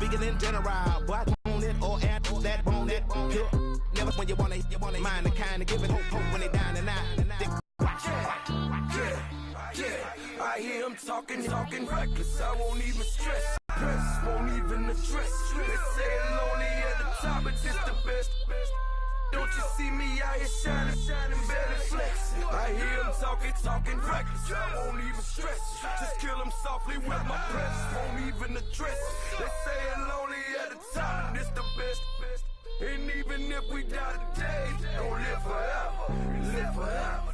speaking in general. Boy, I want it or add that, want it. Never when you want it, mind the kind of giving hope when they down and out. I hear them talking reckless. I won't even stress. Press won't even address. They say lonely at the top, but this the best. Don't you see me out here shining, better flexing? I hear them talking reckless. I won't even stress. Just kill them softly with my press. Won't even address. They say lonely at the top, this the best. And even if we die today, don't live forever. Live forever.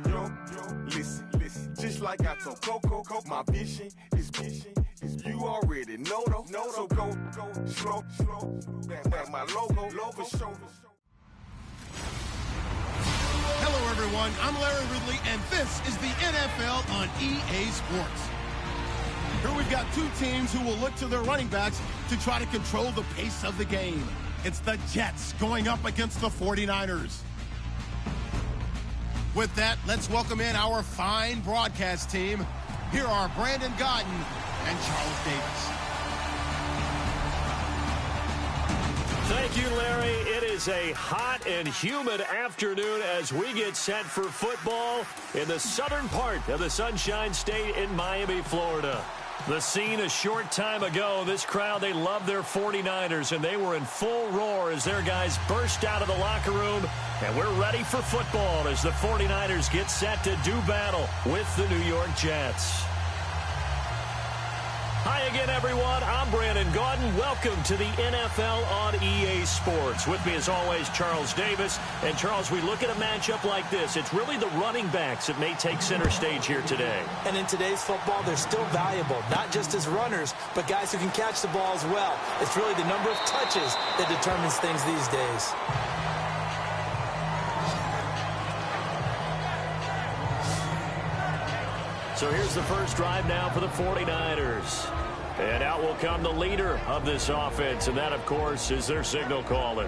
Yo, listen, just like I told Coco, my vision is you already know though. So go, slow, back my logo for show. Hello everyone, I'm Larry Ridley, and this is the NFL on EA Sports. Here we've got two teams who will look to their running backs to try to control the pace of the game. It's the Jets going up against the 49ers. With that, let's welcome in our fine broadcast team. Here are Brandon Godden and Charles Davis. Thank you, Larry. It is a hot and humid afternoon as we get set for football in the southern part of the Sunshine State in Miami, Florida. The scene a short time ago, this crowd, they love their 49ers, and they were in full roar as their guys burst out of the locker room. And we're ready for football as the 49ers get set to do battle with the New York Jets. Hi again, everyone. I'm Brandon Gaudin. Welcome to the NFL on EA Sports. With me, as always, Charles Davis. And, Charles, we look at a matchup like this. It's really the running backs that may take center stage here today. And in today's football, they're still valuable, not just as runners, but guys who can catch the ball as well. It's really the number of touches that determines things these days. So here's the first drive now for the 49ers. And out will come the leader of this offense, and that, of course, is their signal caller.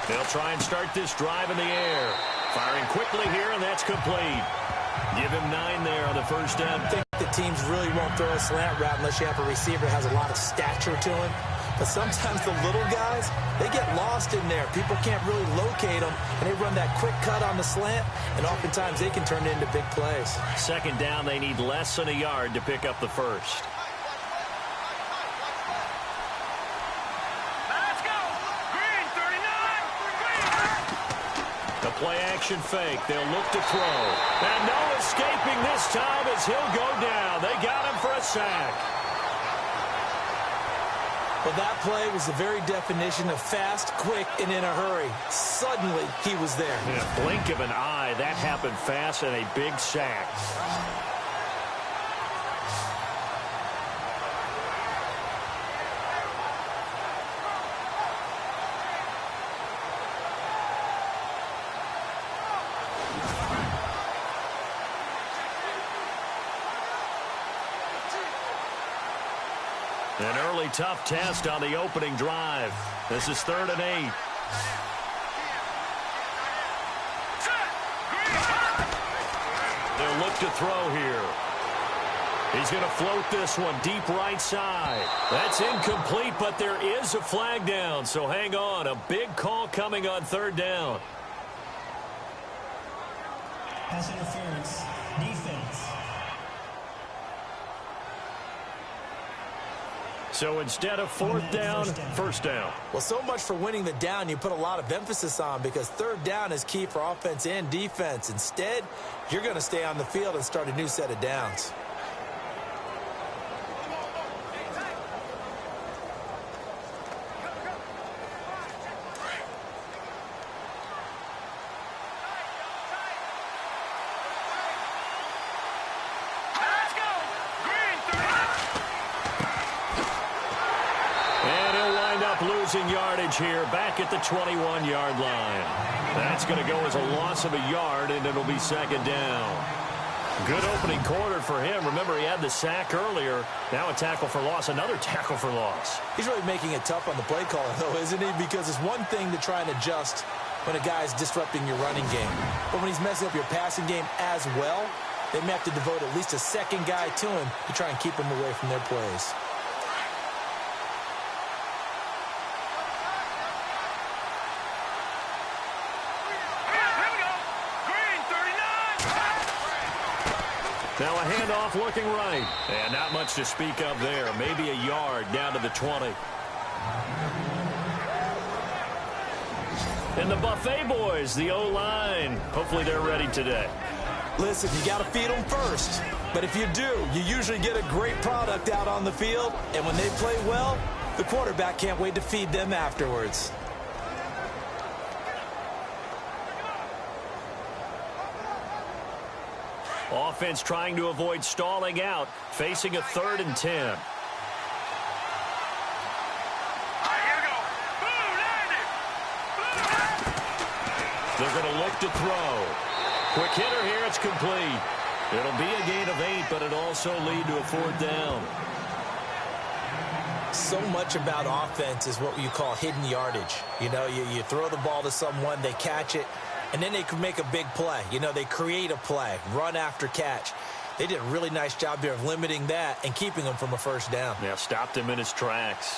They'll try and start this drive in the air. Firing quickly here, and that's complete. Give him 9 there on the first down. I think the teams really won't throw a slant route unless you have a receiver that has a lot of stature to him. But sometimes the little guys, they get lost in there. People can't really locate them, and they run that quick cut on the slant, and oftentimes they can turn it into big plays. Second down, they need less than a yard to pick up the first. Play-action fake. They'll look to throw. And no escaping this time as he'll go down. They got him for a sack. Well, that play was the very definition of fast, quick, and in a hurry. Suddenly, he was there. In a blink of an eye, that happened fast and a big sack. An early tough test on the opening drive. This is 3rd and 8. They'll look to throw here. He's going to float this one deep right side. That's incomplete, but there is a flag down, so hang on. A big call coming on 3rd down. Pass interference, defense. So instead of 4th down, 1st down. Well, so much for winning the down you put a lot of emphasis on, because 3rd down is key for offense and defense. Instead, you're going to stay on the field and start a new set of downs. losing yardage here, back at the 21-yard line. That's going to go as a loss of a yard, and it'll be second down. Good opening quarter for him. Remember, he had the sack earlier. Now a tackle for loss, another tackle for loss. He's really making it tough on the play caller, though, isn't he? Because it's one thing to try and adjust when a guy's disrupting your running game. But when he's messing up your passing game as well, they may have to devote at least a second guy to him to try and keep him away from their plays. Now a handoff looking right. And not much to speak of there. Maybe a yard down to the 20. And the Buffet boys, the O-line. Hopefully they're ready today. Listen, you got to feed them first. But if you do, you usually get a great product out on the field. And when they play well, the quarterback can't wait to feed them afterwards. Offense trying to avoid stalling out, facing a 3rd and 10. They're going to look to throw. Quick hitter here, it's complete. It'll be a gain of 8, but it'll also lead to a 4th down. So much about offense is what you call hidden yardage. You know, you throw the ball to someone, they catch it, and then they can make a big play. You know, they create a play, run after catch. They did a really nice job here of limiting that and keeping him from a 1st down. Yeah, stopped him in his tracks.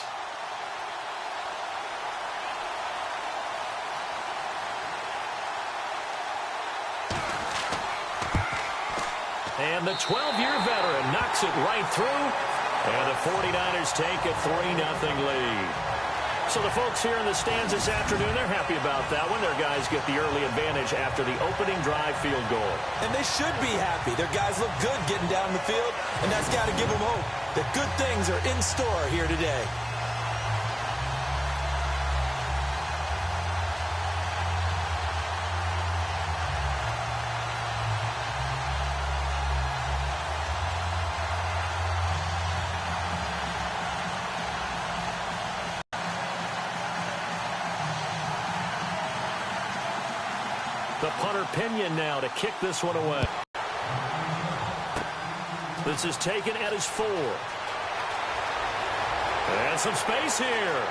And the 12-year veteran knocks it right through. And the 49ers take a 3-0 lead. So the folks here in the stands this afternoon, they're happy about that one. Their guys get the early advantage after the opening drive field goal. And they should be happy. Their guys look good getting down the field, and that's got to give them hope that good things are in store here today. The punter Pinion now to kick this one away. This is taken at his 4. And some space here.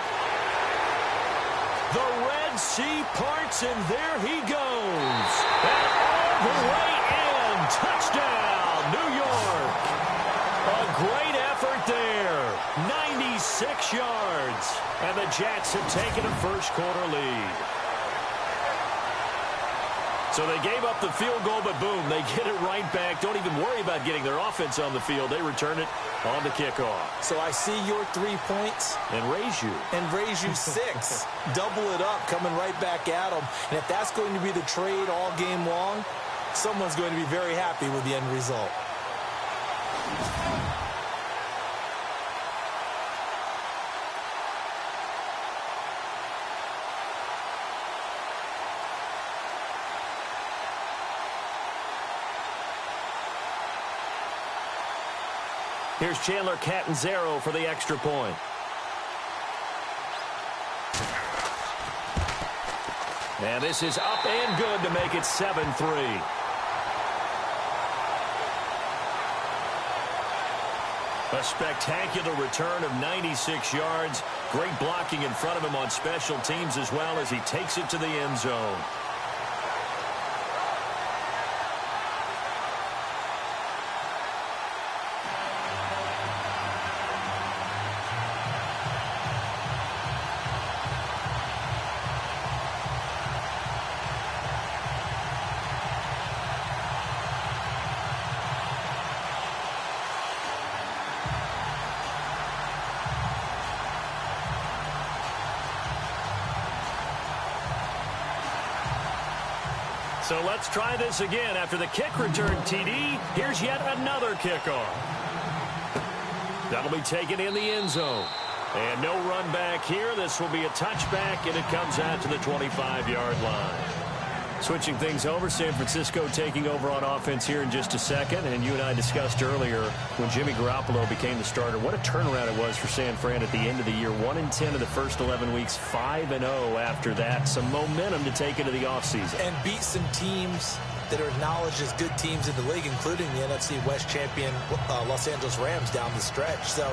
The Red Sea parts, and there he goes. And all the way in. Touchdown, New York. A great effort there. 96 yards. And the Jets have taken a first quarter lead. So they gave up the field goal, but boom, they get it right back. Don't even worry about getting their offense on the field. They return it on the kickoff. So I see your 3 points. And raise you. And raise you 6. Double it up, coming right back at them. And if that's going to be the trade all game long, someone's going to be very happy with the end result. Here's Chandler Catanzaro for the extra point. And this is up and good to make it 7-3. A spectacular return of 96 yards. Great blocking in front of him on special teams as well as he takes it to the end zone. So let's try this again. After the kick return, TD, here's yet another kickoff. That'll be taken in the end zone. And no run back here. This will be a touchback, and it comes out to the 25-yard line. Switching things over, San Francisco taking over on offense here in just a second. And you and I discussed earlier when Jimmy Garoppolo became the starter, what a turnaround it was for San Fran at the end of the year. 1-10 of the first 11 weeks, 5-0 after that. Some momentum to take into the offseason. And beat some teams that are acknowledged as good teams in the league, including the NFC West champion Los Angeles Rams down the stretch. So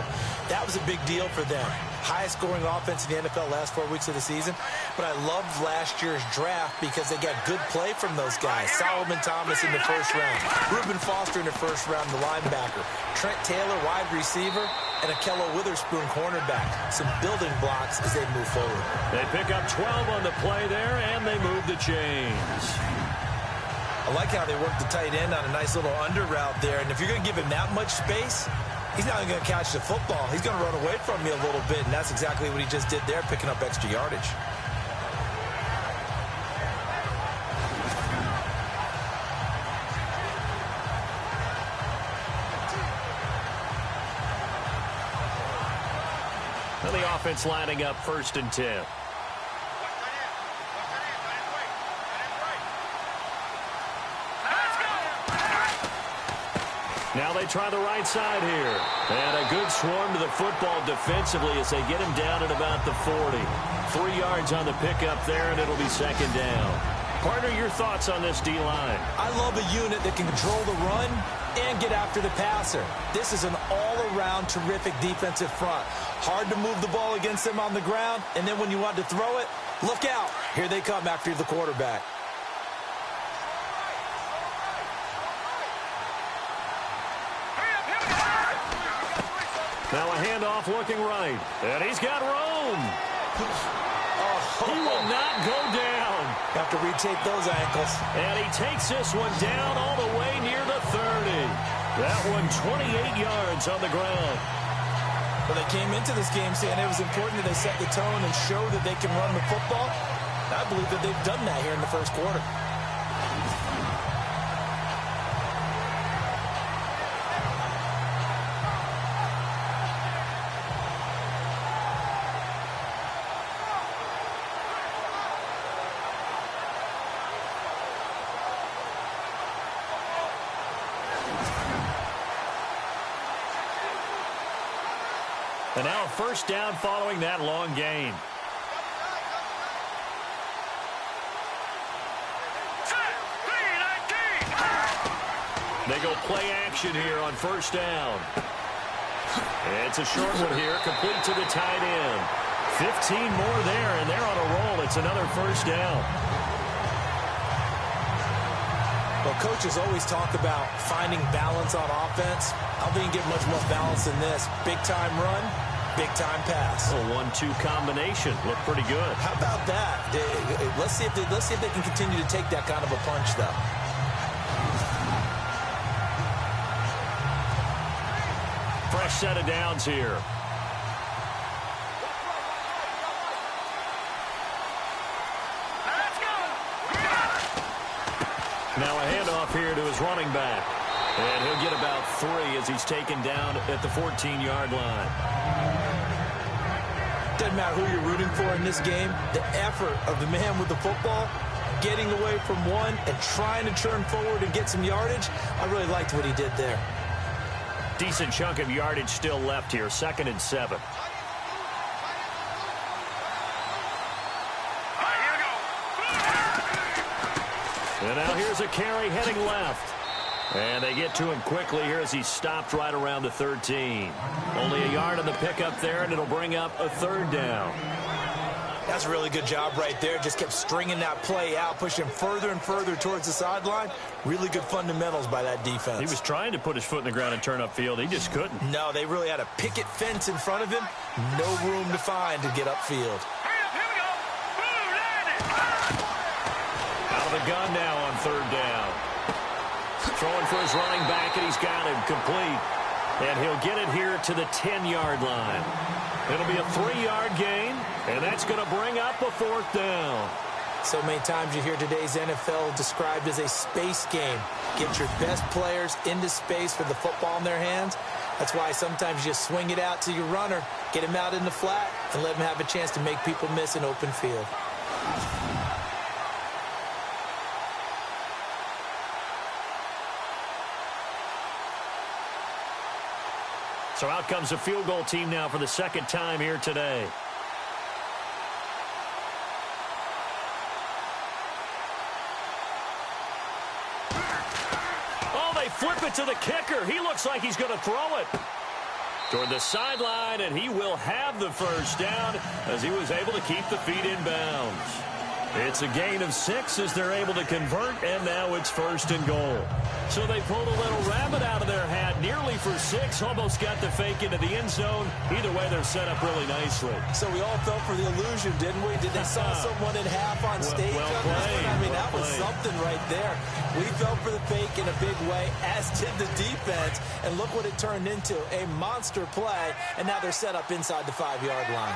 that was a big deal for them. Highest scoring offense in the NFL last 4 weeks of the season. But I loved last year's draft because they got good play from those guys. Solomon Thomas in the first round. Reuben Foster in the first round, the linebacker. Trent Taylor, wide receiver. And Akello Witherspoon, cornerback. Some building blocks as they move forward. They pick up 12 on the play there, and they move the chains. I like how they work the tight end on a nice little under route there. And if you're going to give him that much space, he's not going to catch the football. He's going to run away from you a little bit, and that's exactly what he just did there, picking up extra yardage. And the offense lining up 1st and 10. Now they try the right side here. And a good swarm to the football defensively as they get him down at about the 40. 3 yards on the pickup there, and it'll be 2nd down. Partner, your thoughts on this D-line? I love a unit that can control the run and get after the passer. This is an all-around terrific defensive front. Hard to move the ball against them on the ground, and then when you want to throw it, look out. Here they come after the quarterback. Now a handoff looking right. And he's got room. He will not go down. Have to retake those ankles. And he takes this one down all the way near the 30. That one 28 yards on the ground. Well, they came into this game saying it was important that they set the tone and show that they can run the football. I believe that they've done that here in the first quarter. And now a 1st down following that long gain. They go play action here on 1st down. It's a short one here, complete to the tight end. 15 more there, and they're on a roll. It's another 1st down. Well, coaches always talk about finding balance on offense. I don't think you get much more balance than this. Big-time run, big-time pass. A 1-2 combination. Looked pretty good. How about that? Let's see if they can continue to take that kind of a punch, though. Fresh set of downs here. Now a handoff here to his running back. And he'll get about 3 as he's taken down at the 14-yard line. Doesn't matter who you're rooting for in this game. The effort of the man with the football, getting away from one and trying to turn forward and get some yardage, I really liked what he did there. Decent chunk of yardage still left here. 2nd and 7. And now here's a carry heading left. And they get to him quickly here as he stopped right around the 13. Only a yard on the pickup there, and it'll bring up a 3rd down. That's a really good job right there. Just kept stringing that play out, pushing further and further towards the sideline. Really good fundamentals by that defense. He was trying to put his foot in the ground and turn upfield. He just couldn't. No, they really had a picket fence in front of him. No room to find to get upfield. Out of the gun now on 3rd down. Throwing for his running back, and he's got him complete. And he'll get it here to the 10-yard line. It'll be a 3-yard gain, and that's going to bring up a 4th down. So many times you hear today's NFL described as a space game. Get your best players into space with the football in their hands. That's why sometimes you swing it out to your runner, get him out in the flat, and let him have a chance to make people miss an open field. So out comes a field goal team now for the second time here today. Oh, they flip it to the kicker. He looks like he's going to throw it toward the sideline, and he will have the first down as he was able to keep the feet in bounds. It's a gain of 6 as they're able to convert, and now it's 1st and goal. So they pulled a little rabbit out of their hat, nearly for 6, almost got the fake into the end zone. Either way, they're set up really nicely. So we all fell for the illusion, didn't we? Did they saw someone in half on stage well on played, this one? I mean, that was played. something right there. We fell for the fake in a big way, as did the defense. And look what it turned into, a monster play. And now they're set up inside the 5-yard line.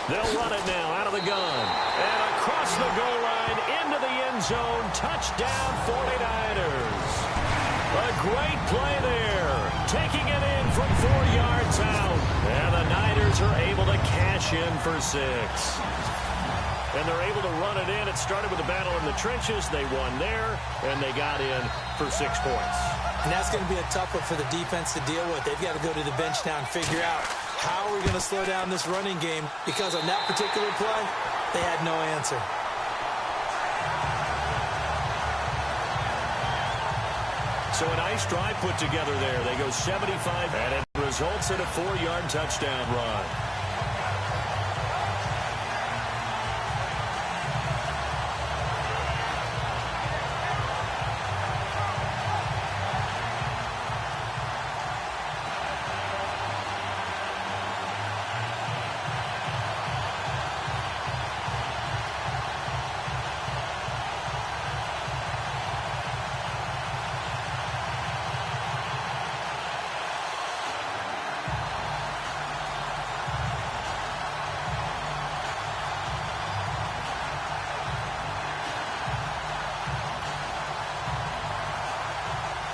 They'll run it now out of the gun. And across the goal line, into the end zone. Touchdown, 49ers. A great play there. Taking it in from 4 yards out. And the Niners are able to cash in for 6. And they're able to run it in. It started with a battle in the trenches. They won there, and they got in for 6 points. And that's going to be a tough one for the defense to deal with. They've got to go to the bench now and figure out how are we going to slow down this running game, because on that particular play, they had no answer. So a nice drive put together there. They go 75, and it results in a 4-yard touchdown run.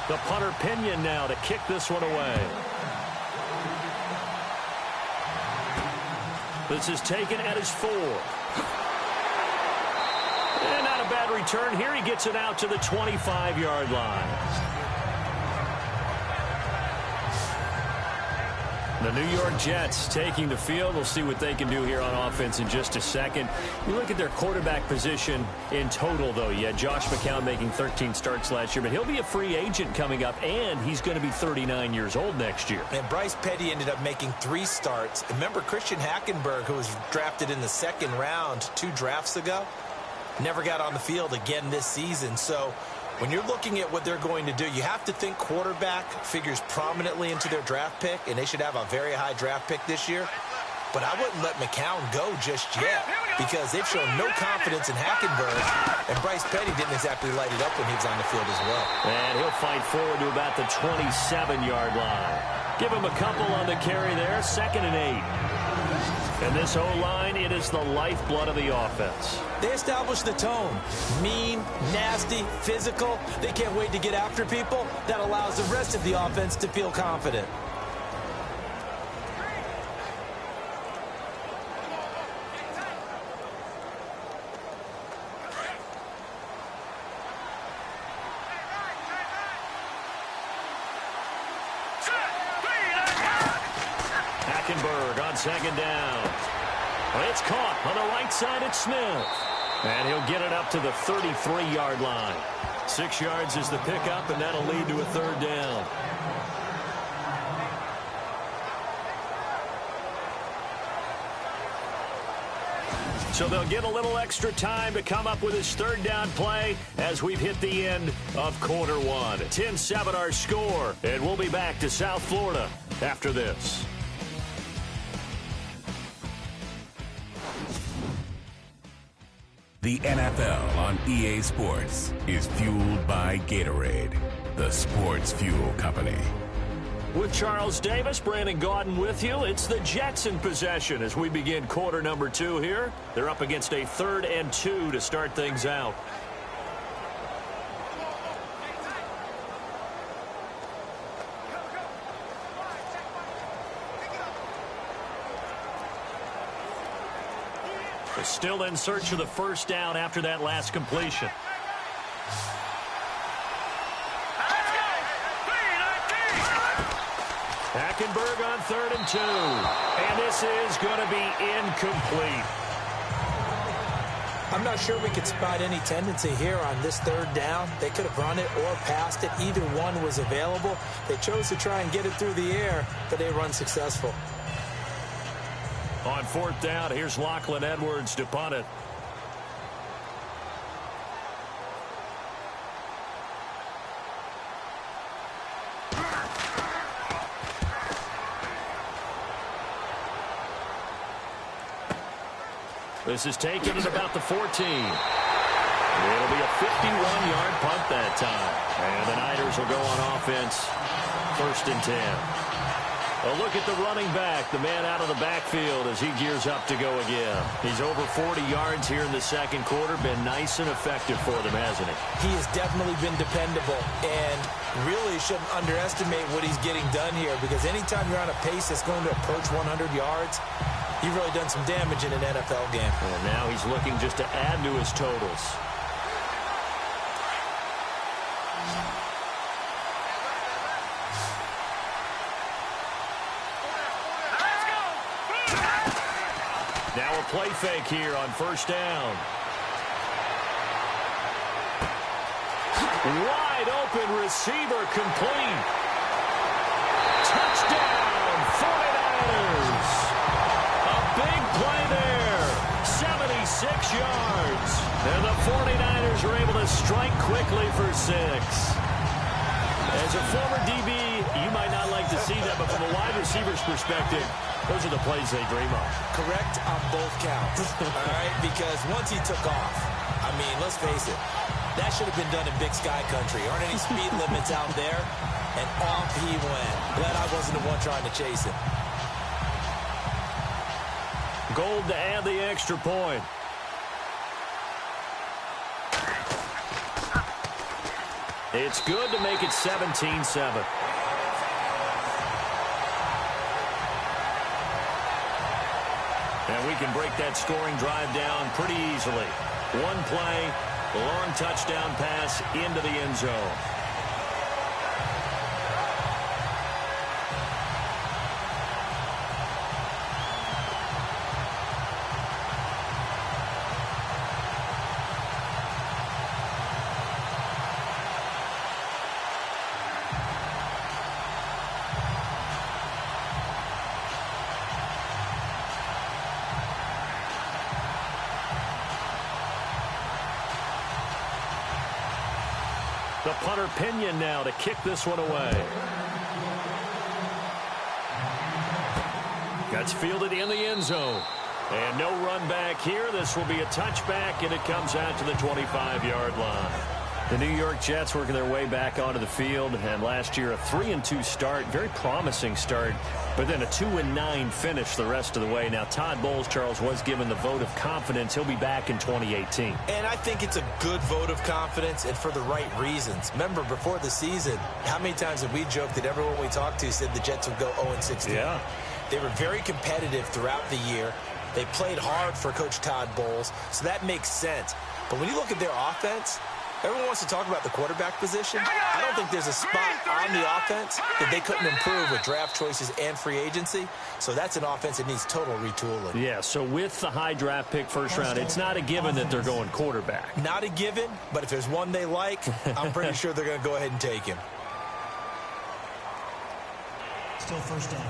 The punter Pinion now to kick this one away. This is taken at his 4. And not a bad return here. He gets it out to the 25-yard line. The New York Jets taking the field. We'll see what they can do here on offense in just a second. You look at their quarterback position in total, though. You had Josh McCown making 13 starts last year, but he'll be a free agent coming up, and he's going to be 39 years old next year. And Bryce Petty ended up making 3 starts. Remember Christian Hackenberg, who was drafted in the 2nd round 2 drafts ago, never got on the field again this season. So when you're looking at what they're going to do, you have to think quarterback figures prominently into their draft pick, and they should have a very high draft pick this year. But I wouldn't let McCown go just yet, because they've shown no confidence in Hackenberg, and Bryce Petty didn't exactly light it up when he was on the field as well. And he'll fight forward to about the 27-yard line. Give him a couple on the carry there, 2nd and 8. And this O-line, it is the lifeblood of the offense. They establish the tone. Mean, nasty, physical. They can't wait to get after people. That allows the rest of the offense to feel confident. Hackenberg on 2nd down. It's caught on the right side at Smith. And he'll get it up to the 33-yard line. 6 yards is the pickup, and that'll lead to a 3rd down. So they'll get a little extra time to come up with his 3rd down play as we've hit the end of quarter 1. 10-7 our score, and we'll be back to South Florida after this. The NFL on EA Sports is fueled by Gatorade, the sports fuel company. With Charles Davis, Brandon Gaudin with you. It's the Jets in possession as we begin quarter number 2 here. They're up against a 3rd and 2 to start things out. They're still in search of the 1st down after that last completion. Hackenberg on 3rd and 2. And this is going to be incomplete. I'm not sure we could spot any tendency here on this 3rd down. They could have run it or passed it. Either one was available. They chose to try and get it through the air, but they run successful. On 4th down, here's Lachlan Edwards to punt it. This is taken at about the 14. It'll be a 51-yard punt that time. And the Niners will go on offense. 1st and 10. A look at the running back, the man out of the backfield as he gears up to go again. He's over 40 yards here in the 2nd quarter. Been nice and effective for them, hasn't he? He has definitely been dependable and really shouldn't underestimate what he's getting done here, because anytime you're on a pace that's going to approach 100 yards, you've really done some damage in an NFL game. And now he's looking just to add to his totals. Now a play fake here on 1st down. Wide open receiver complete. Touchdown, 49ers. A big play there. 76 yards. And the 49ers are able to strike quickly for 6. As a former DB, you might not like to see that, but from a wide receiver's perspective, those are the plays they dream of. Correct on both counts, all right? Because once he took off, I mean, let's face it, that should have been done in Big Sky country. Aren't any speed limits out there? And off he went. Glad I wasn't the one trying to chase him. Gold to add the extra point. It's good to make it 17-7. And we can break that scoring drive down pretty easily. One play, long touchdown pass into the end zone. The punter Pinion now to kick this one away. That's fielded in the end zone. And no run back here. This will be a touchback, and it comes out to the 25-yard line. The New York Jets working their way back onto the field, and last year a 3-2 start, very promising start, but then a 2-9 finish the rest of the way. Now Todd Bowles, Charles, was given the vote of confidence. He'll be back in 2018. And I think it's a good vote of confidence, and for the right reasons. Remember, before the season, how many times have we joked that everyone we talked to said the Jets would go 0-16? Yeah. They were very competitive throughout the year. They played hard for Coach Todd Bowles, so that makes sense. But when you look at their offense, everyone wants to talk about the quarterback position. I don't think there's a spot on the offense that they couldn't improve with draft choices and free agency. So that's an offense that needs total retooling. Yeah, so with the high draft pick 1st round, it's not a given that they're going quarterback. Not a given, but if there's one they like, I'm pretty sure they're going to go ahead and take him. Still 1st down.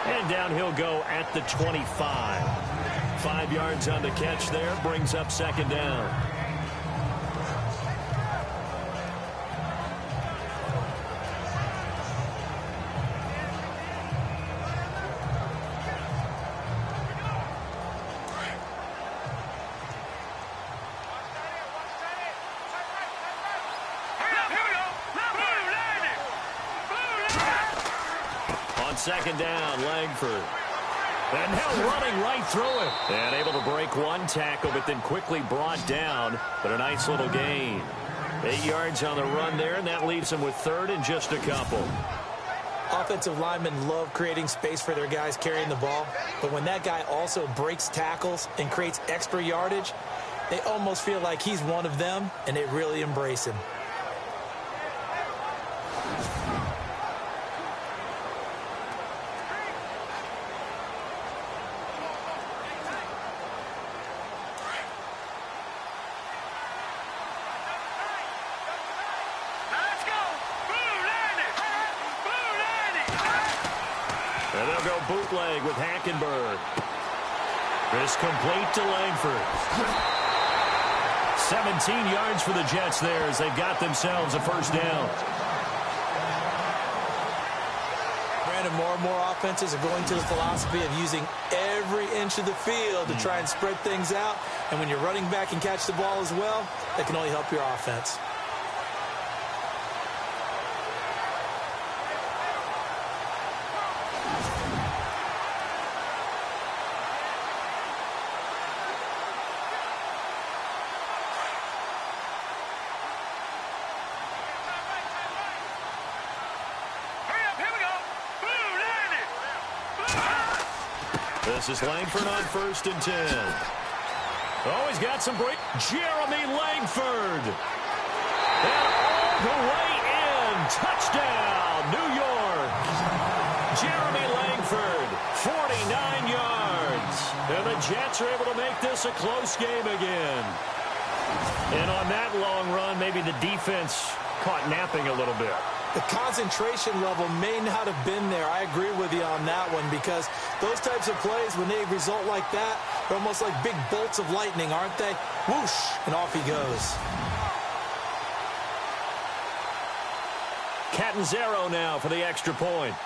And down he'll go at the 25. 5 yards on the catch there, brings up 2nd down. On 2nd down, Langford. And now running right through it. And able to break one tackle, but then quickly brought down. But a nice little gain. 8 yards on the run there, and that leaves them with third and just a couple. Offensive linemen love creating space for their guys carrying the ball. But when that guy also breaks tackles and creates extra yardage, they almost feel like he's one of them, and they really embrace him. And they'll go bootleg with Hackenberg. This complete to Langford. 17 yards for the Jets there as they've got themselves a first down. Brandon, more and more offenses are going to the philosophy of using every inch of the field to try and spread things out. And when you're running back and catch the ball as well, that can only help your offense. This is Langford on 1st and 10. Oh, he's got some break. Jeremy Langford. And all the way in. Touchdown, New York. Jeremy Langford, 49 yards. And the Jets are able to make this a close game again. And on that long run, maybe the defense caught napping a little bit. The concentration level may not have been there. I agree with you on that one because those types of plays, when they result like that, they're almost like big bolts of lightning, aren't they? Whoosh, and off he goes. Catanzaro now for the extra point.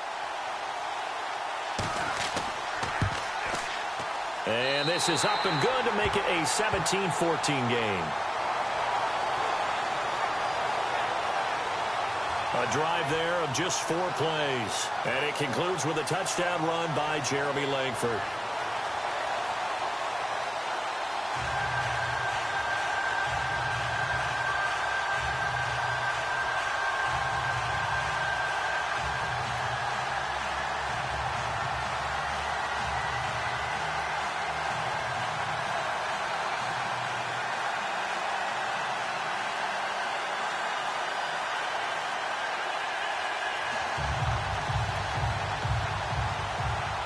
And this is up and good to make it a 17-14 game. A drive there of just 4 plays. And it concludes with a touchdown run by Jeremy Langford.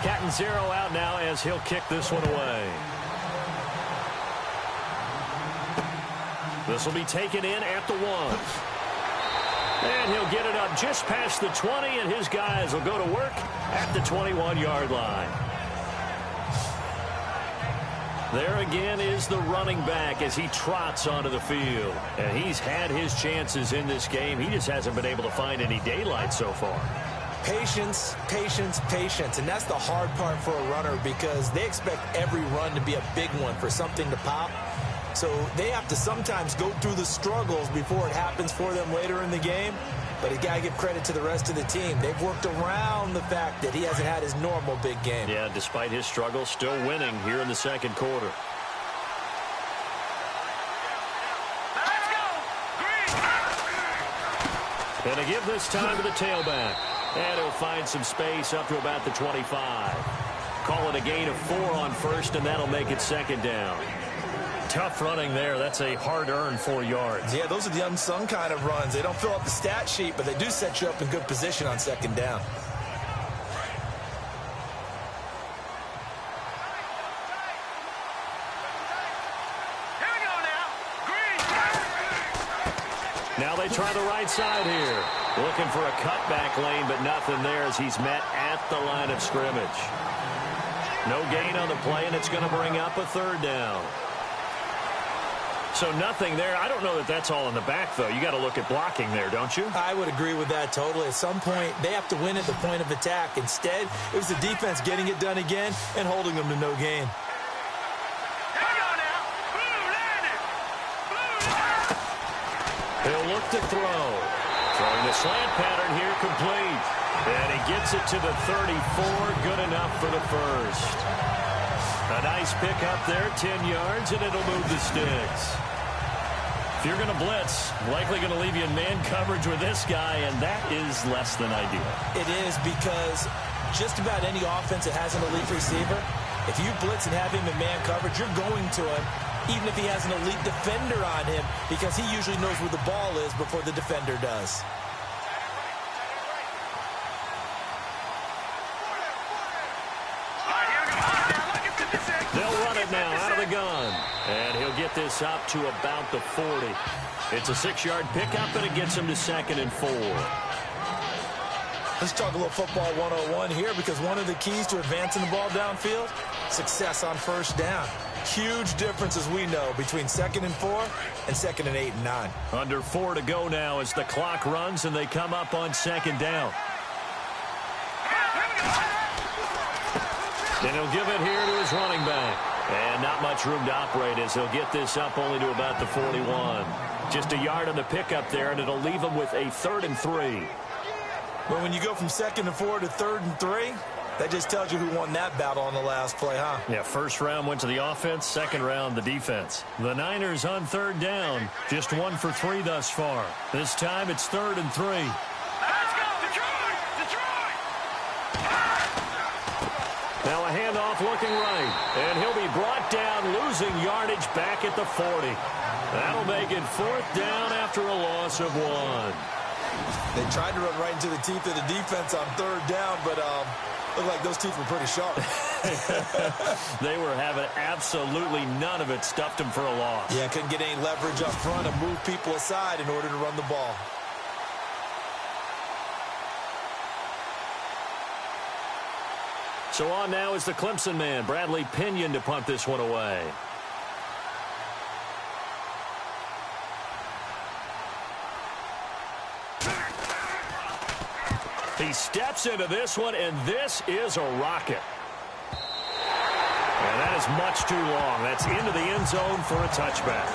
Catanzaro out now as he'll kick this one away. This will be taken in at the 1. And he'll get it up just past the 20, and his guys will go to work at the 21-yard line. There again is the running back as he trots onto the field. And he's had his chances in this game. He just hasn't been able to find any daylight so far. Patience, patience, patience. And that's the hard part for a runner because they expect every run to be a big one for something to pop. So they have to sometimes go through the struggles before it happens for them later in the game. But you got to give credit to the rest of the team. They've worked around the fact that he hasn't had his normal big game. Yeah, despite his struggles, still winning here in the second quarter. And to give this time to the tailback. And he'll find some space up to about the 25. Call it a gain of 4 on 1st, and that'll make it 2nd down. Tough running there. That's a hard-earned 4 yards. Yeah, those are the unsung kind of runs. They don't fill up the stat sheet, but they do set you up in good position on 2nd down. Now they try the right side here. Looking for a cutback lane, but nothing there as he's met at the line of scrimmage. No gain on the play, and it's going to bring up a 3rd down. So nothing there. I don't know that that's all in the back, though. You got to look at blocking there, don't you? I would agree with that totally. At some point, they have to win at the point of attack. Instead, it was the defense getting it done again and holding them to no gain. He'll look to throw. Throwing the slant pattern here, complete. And he gets it to the 34, good enough for the first. A nice pick up there, 10 yards, and it'll move the sticks. If you're going to blitz, likely going to leave you in man coverage with this guy, and that is less than ideal. It is, because just about any offense that has an elite receiver, if you blitz and have him in man coverage, you're going to him, even if he has an elite defender on him, because he usually knows where the ball is before the defender does. They'll run it now out of the gun. And he'll get this up to about the 40. It's a 6-yard pickup, and it gets him to 2nd and 4. Let's talk a little football 101 here, because one of the keys to advancing the ball downfield, success on first down. Huge difference, as we know, between 2nd and 4 and 2nd and 8 and 9. Under 4 to go now as the clock runs, and they come up on 2nd down. And he'll give it here to his running back. And not much room to operate as he'll get this up only to about the 41. Just a yard on the pickup there, and it'll leave him with a 3rd and 3. Well, when you go from 2nd and 4 to 3rd and 3, that just tells you who won that battle on the last play, huh? Yeah, first round went to the offense, second round the defense. The Niners on 3rd down, just 1 for 3 thus far. This time it's 3rd and 3. Let's go, Detroit! Detroit! Now a handoff looking right, and he'll be brought down, losing yardage back at the 40. That'll make it 4th down after a loss of 1. They tried to run right into the teeth of the defense on 3rd down, but looked like those teeth were pretty sharp. They were having absolutely none of it, stuffed him for a loss. Yeah, couldn't get any leverage up front and move people aside in order to run the ball. So on now is the Clemson man, Bradley Pinion, to punt this one away. He steps into this one, and this is a rocket. And that is much too long. That's into the end zone for a touchback.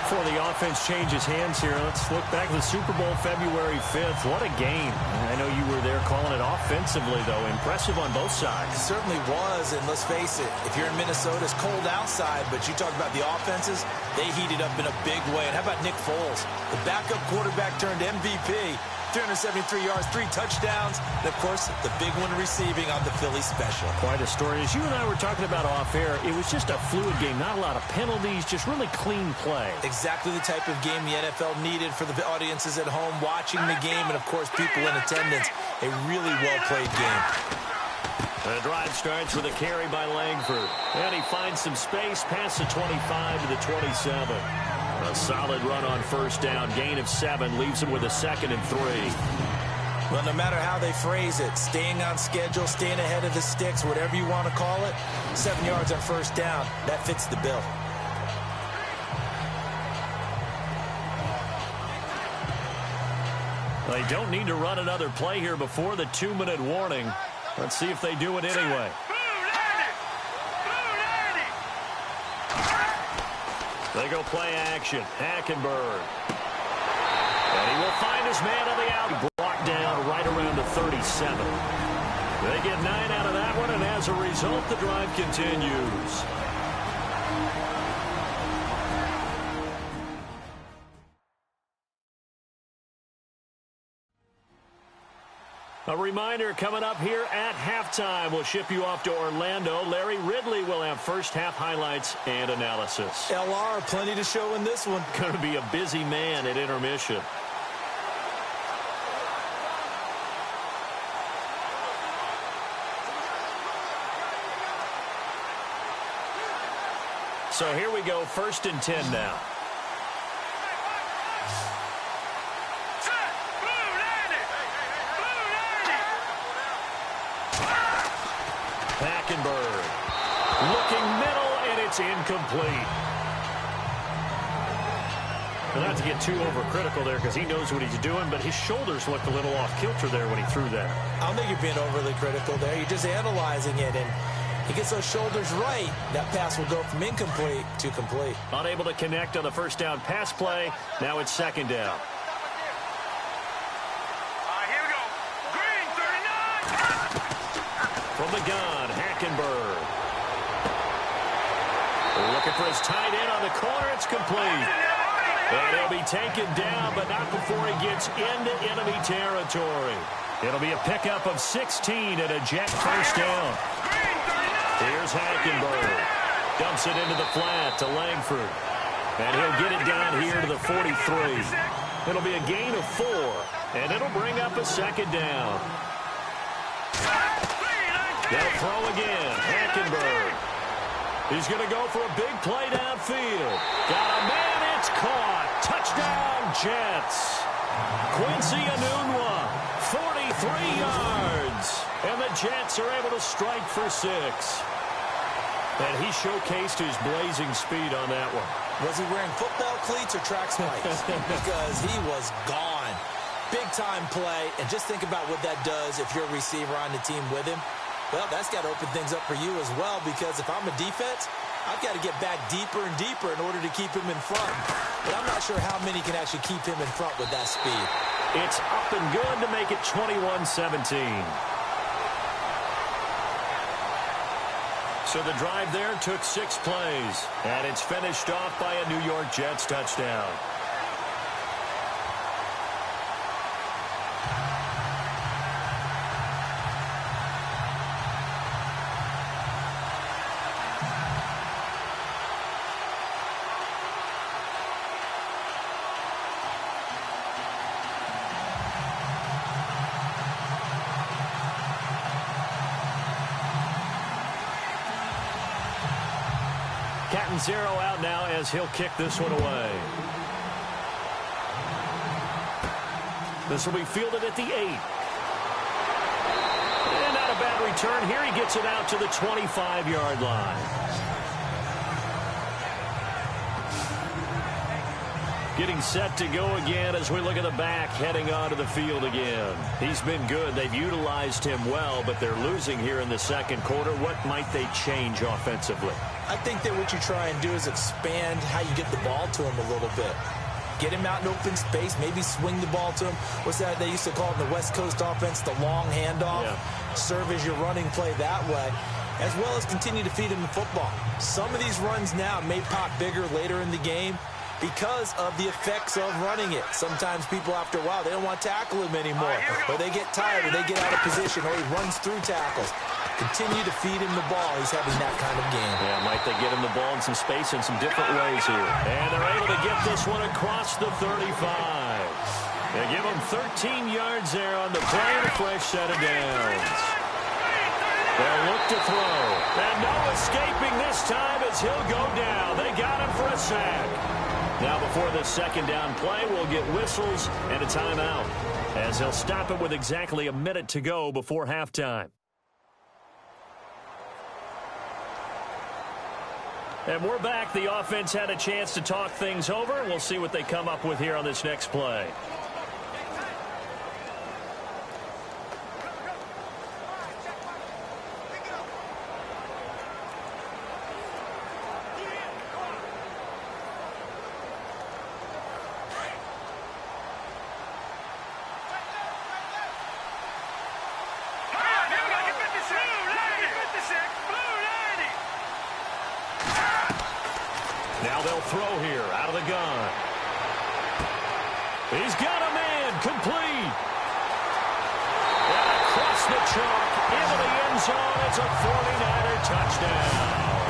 Before the offense changes hands here, let's look back to the Super Bowl February 5th. What a game. I know you were there calling it offensively, though. Impressive on both sides. It certainly was, and let's face it, if you're in Minnesota, it's cold outside, but you talk about the offenses, they heated up in a big way. And how about Nick Foles? The backup quarterback turned MVP. 373 yards, 3 touchdowns, and, of course, the big one receiving on the Philly special. Quite a story. As you and I were talking about off air, it was just a fluid game, not a lot of penalties, just really clean play. Exactly the type of game the NFL needed for the audiences at home watching the game, and, of course, people in attendance. A really well-played game. The drive starts with a carry by Langford, and he finds some space past the 25 to the 27. A solid run on first down, gain of 7, leaves him with a 2nd and 3. Well, no matter how they phrase it, staying on schedule, staying ahead of the sticks, whatever you want to call it, 7 yards on first down, that fits the bill. They don't need to run another play here before the 2-minute warning. Let's see if they do it anyway. They go play action. Hackenberg. And he will find his man on the out. Brought down right around the 37. They get 9 out of that one, and as a result, the drive continues. A reminder coming up here at halftime. We'll ship you off to Orlando. Larry Ridley will have first half highlights and analysis. LR, plenty to show in this one. Going to be a busy man at intermission. So here we go, 1st and 10 now. Hackenberg looking middle, and it's incomplete. And not to get too overcritical there because he knows what he's doing, but his shoulders looked a little off kilter there when he threw that. I don't think you're being overly critical there. You're just analyzing it, and he gets those shoulders right. That pass will go from incomplete to complete. Unable to connect on the first down pass play. Now it's 2nd down. From the gun, Hackenberg. Looking for his tight end on the corner. It's complete. And he'll be taken down, but not before he gets into enemy territory. It'll be a pickup of 16 and a Jet first down. Here's Hackenberg. Dumps it into the flat to Langford. And he'll get it down here to the 43. It'll be a gain of 4, and it'll bring up a second down. They'll throw again. Hackenberg. He's going to go for a big play downfield. Got a man. It's caught. Touchdown, Jets. Quincy Enunwa, 43 yards. And the Jets are able to strike for 6. And he showcased his blazing speed on that one. Was he wearing football cleats or track spikes? Because he was gone. Big-time play. And just think about what that does if you're a receiver on the team with him. Well, that's got to open things up for you as well, because if I'm a defense, I've got to get back deeper and deeper in order to keep him in front. But I'm not sure how many can actually keep him in front with that speed. It's up and good to make it 21-17. So the drive there took 6 plays, and it's finished off by a New York Jets touchdown. Catanzaro out now as he'll kick this one away. This will be fielded at the 8. And not a bad return here. He gets it out to the 25-yard line. Getting set to go again as we look at the back heading onto the field again. He's been good. They've utilized him well, but they're losing here in the second quarter. What might they change offensively? I think that what you try and do is expand how you get the ball to him a little bit. Get him out in open space, maybe swing the ball to him. What's that they used to call in the West Coast offense, the long handoff? Yeah. Serve as your running play that way, as well as continue to feed him the football. Some of these runs now may pop bigger later in the game because of the effects of running it. Sometimes people, after a while, they don't want to tackle him anymore. Or they get tired, or they get out of position, or he runs through tackles. Continue to feed him the ball. He's having that kind of game. Yeah, might they get him the ball in some space in some different ways here. And they're able to get this one across the 35. They give him 13 yards there on the play and a fresh set of downs. They'll look to throw. And no escaping this time as he'll go down. They got him for a sack. Now before the second down play, we'll get whistles and a timeout, as they'll stop it with exactly a minute to go before halftime. And we're back. The offense had a chance to talk things over. We'll see what they come up with here on this next play. Now they'll throw here out of the gun. He's got a man complete. And across the chalk into the end zone. It's a 49er touchdown.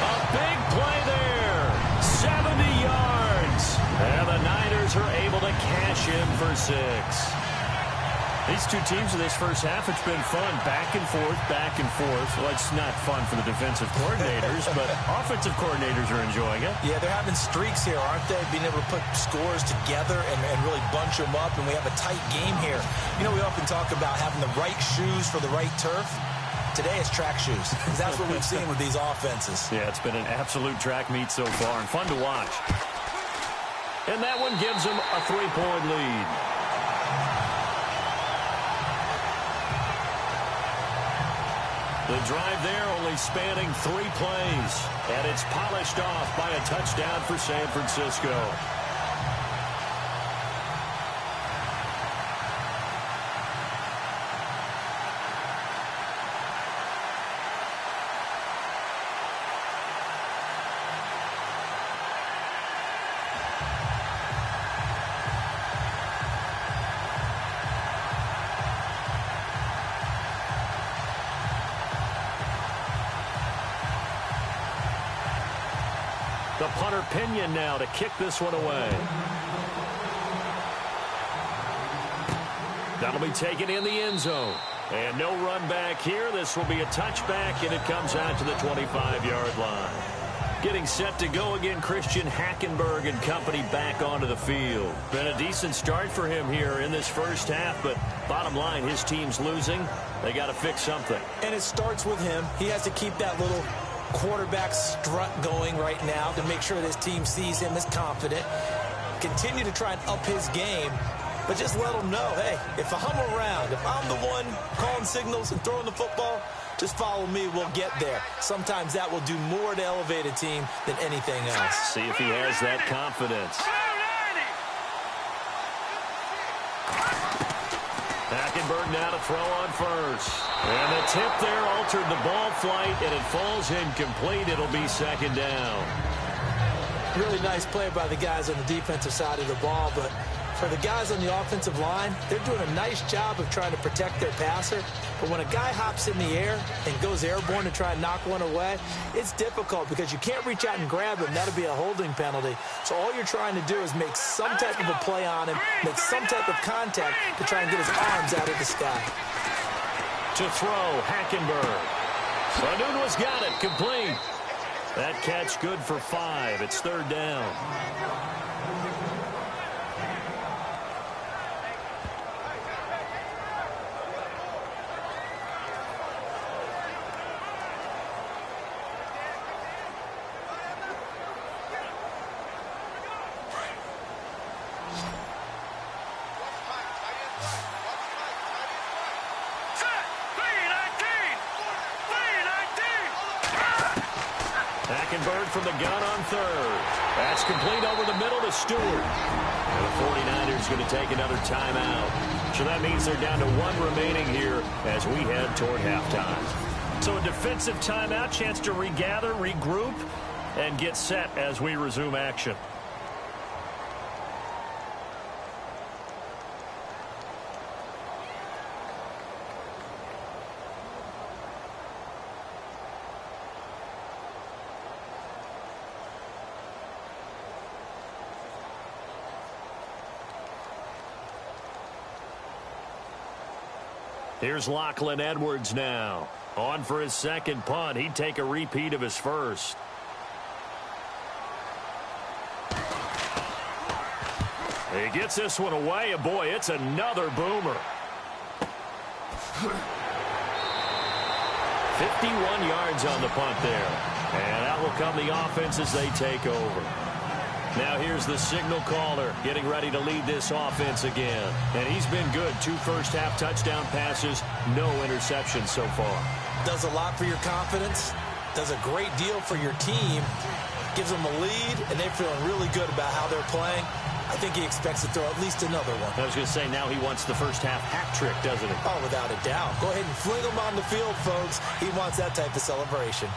A big play there. 70 yards. And the Niners are able to cash in for 6. These two teams in this first half, it's been fun. Back and forth, back and forth. Well, it's not fun for the defensive coordinators, but offensive coordinators are enjoying it. Yeah, they're having streaks here, aren't they? Being able to put scores together and really bunch them up, and we have a tight game here. You know, we often talk about having the right shoes for the right turf. Today it's track shoes, because that's what we've seen with these offenses. Yeah, it's been an absolute track meet so far, and fun to watch. And that one gives them a 3-point lead. The drive there only spanning 3 plays, and it's polished off by a touchdown for San Francisco. The punter Pinion now to kick this one away. That'll be taken in the end zone. And no run back here. This will be a touchback, and it comes out to the 25-yard line. Getting set to go again, Christian Hackenberg and company back onto the field. Been a decent start for him here in this first half, but bottom line, his team's losing. They got to fix something. And it starts with him. He has to keep that little quarterback strut going right now to make sure this team sees him as confident. Continue to try and up his game, but just let him know, hey, if I'm around, if I'm the one calling signals and throwing the football, just follow me, we'll get there. Sometimes that will do more to elevate a team than anything else. See if he has that confidence. Hackenberg now to throw on first. And the tip there altered the ball flight, and it falls incomplete. It'll be second down. Really nice play by the guys on the defensive side of the ball, but for the guys on the offensive line, they're doing a nice job of trying to protect their passer. But when a guy hops in the air and goes airborne to try and knock one away, it's difficult because you can't reach out and grab him. That'll be a holding penalty. So all you're trying to do is make some type of a play on him, make some type of contact to try and get his arms out of the sky. To throw, Hackenberg. Anunwa's got it, complete. That catch good for 5. It's third down. Hackenberg from the gun on third. That's complete over the middle to Stewart. And the 49ers going to take another timeout. So that means they're down to 1 remaining here as we head toward halftime. So a defensive timeout, chance to regather, regroup, and get set as we resume action. Here's Lachlan Edwards now. On for his second punt. He'd take a repeat of his first. He gets this one away, and boy, it's another boomer. 51 yards on the punt there. And that will come the offense as they take over. Now here's the signal caller getting ready to lead this offense again. And he's been good. 2 first-half touchdown passes, no interceptions so far. Does a lot for your confidence, does a great deal for your team, gives them a lead, and they're feeling really good about how they're playing. I think he expects to throw at least another one. I was going to say, now he wants the first-half hat trick, doesn't he? Oh, without a doubt. Go ahead and fling him on the field, folks. He wants that type of celebration.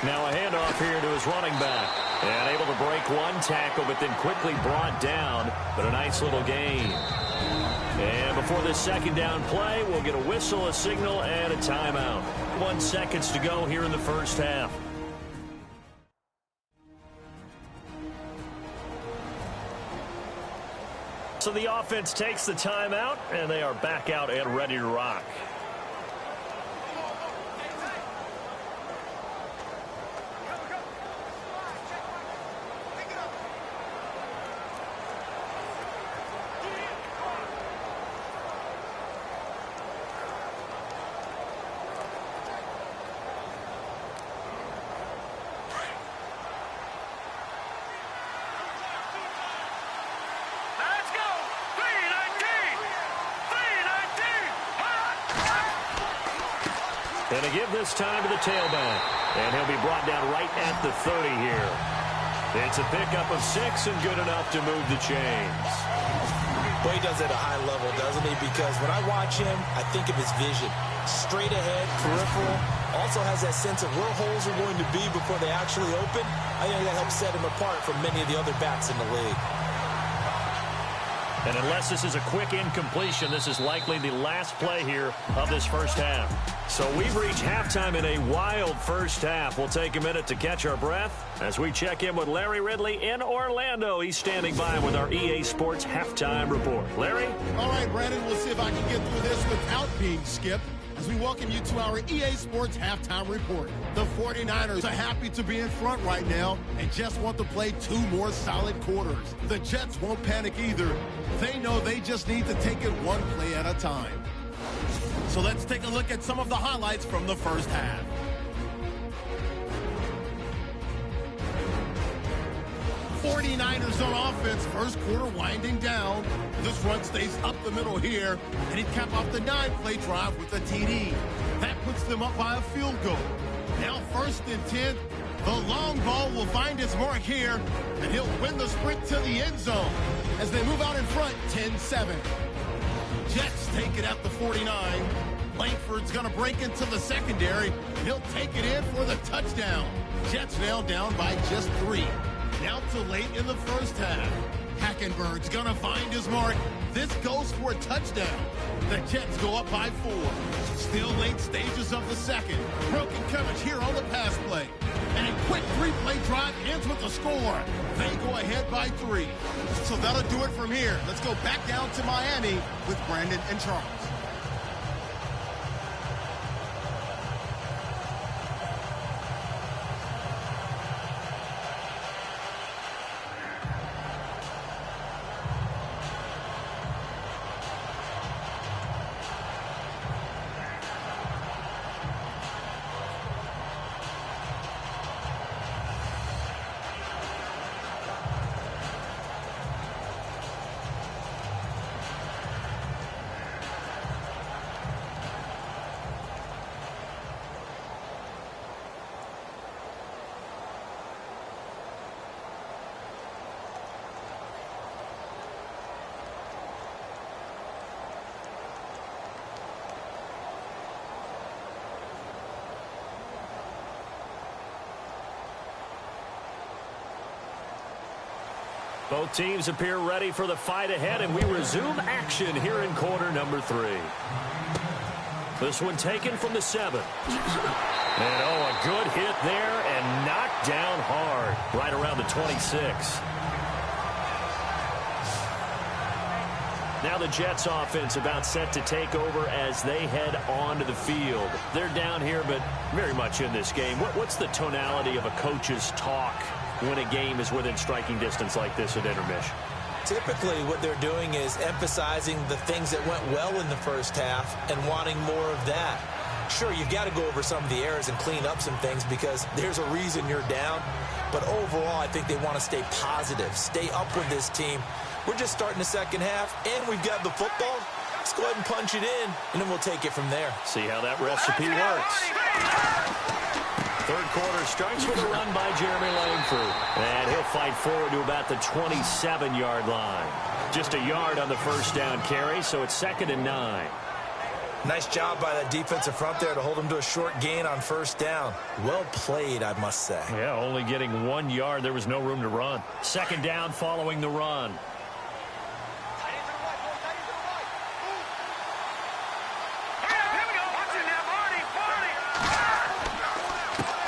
Now a handoff here to his running back. And able to break one tackle, but then quickly brought down. But a nice little gain. And before this second down play, we'll get a whistle, a signal, and a timeout. 1 second to go here in the first half. So the offense takes the timeout, and they are back out and ready to rock. And to give this time to the tailback. And he'll be brought down right at the 30 here. It's a pickup of 6 and good enough to move the chains. Well, he does it at a high level, doesn't he? Because when I watch him, I think of his vision. Straight ahead, peripheral. Also has that sense of where holes are going to be before they actually open. I think that helps set him apart from many of the other backs in the league. And unless this is a quick incompletion, this is likely the last play here of this first half. So we've reached halftime in a wild first half. We'll take a minute to catch our breath as we check in with Larry Ridley in Orlando. He's standing by with our EA Sports halftime report. Larry? All right, Brandon, we'll see if I can get through this without being skipped as we welcome you to our EA Sports halftime report. The 49ers are happy to be in front right now and just want to play 2 more solid quarters. The Jets won't panic either. They know they just need to take it 1 play at a time. So let's take a look at some of the highlights from the first half. '49ers on offense, first quarter winding down. This run stays up the middle here, and he'd cap off the 9-play drive with a TD. That puts them up by a field goal. Now 1st and 10. The long ball will find his mark here, and he'll win the sprint to the end zone as they move out in front 10-7. Jets take it at the 49. Langford's going to break into the secondary. He'll take it in for the touchdown. Jets now down by just 3. Now to late in the first half. Hackenberg's going to find his mark. This goes for a touchdown. The Jets go up by 4. Still late stages of the second. Broken coverage here on the pass play. And a quick 3-play drive ends with a score. They go ahead by 3. So that'll do it from here. Let's go back down to Miami with Brandon and Charles. Both teams appear ready for the fight ahead, and we resume action here in quarter number 3. This one taken from the 7. And, a good hit there and knocked down hard right around the 26. Now the Jets offense about set to take over as they head onto the field. They're down here, but very much in this game. What's the tonality of a coach's talk when a game is within striking distance like this at intermission? Typically, what they're doing is emphasizing the things that went well in the first half and wanting more of that. Sure, you've got to go over some of the errors and clean up some things because there's a reason you're down. But overall, I think they want to stay positive, stay up with this team. We're just starting the second half, and we've got the football. Let's go ahead and punch it in, and then we'll take it from there. See how that recipe works. Third quarter starts with a run by Jeremy Langford. And he'll fight forward to about the 27-yard line. Just a yard on the first down carry, so it's 2nd and 9. Nice job by that defensive front there to hold him to a short gain on first down. Well played, I must say. Yeah, only getting 1 yard. There was no room to run. 2nd down following the run.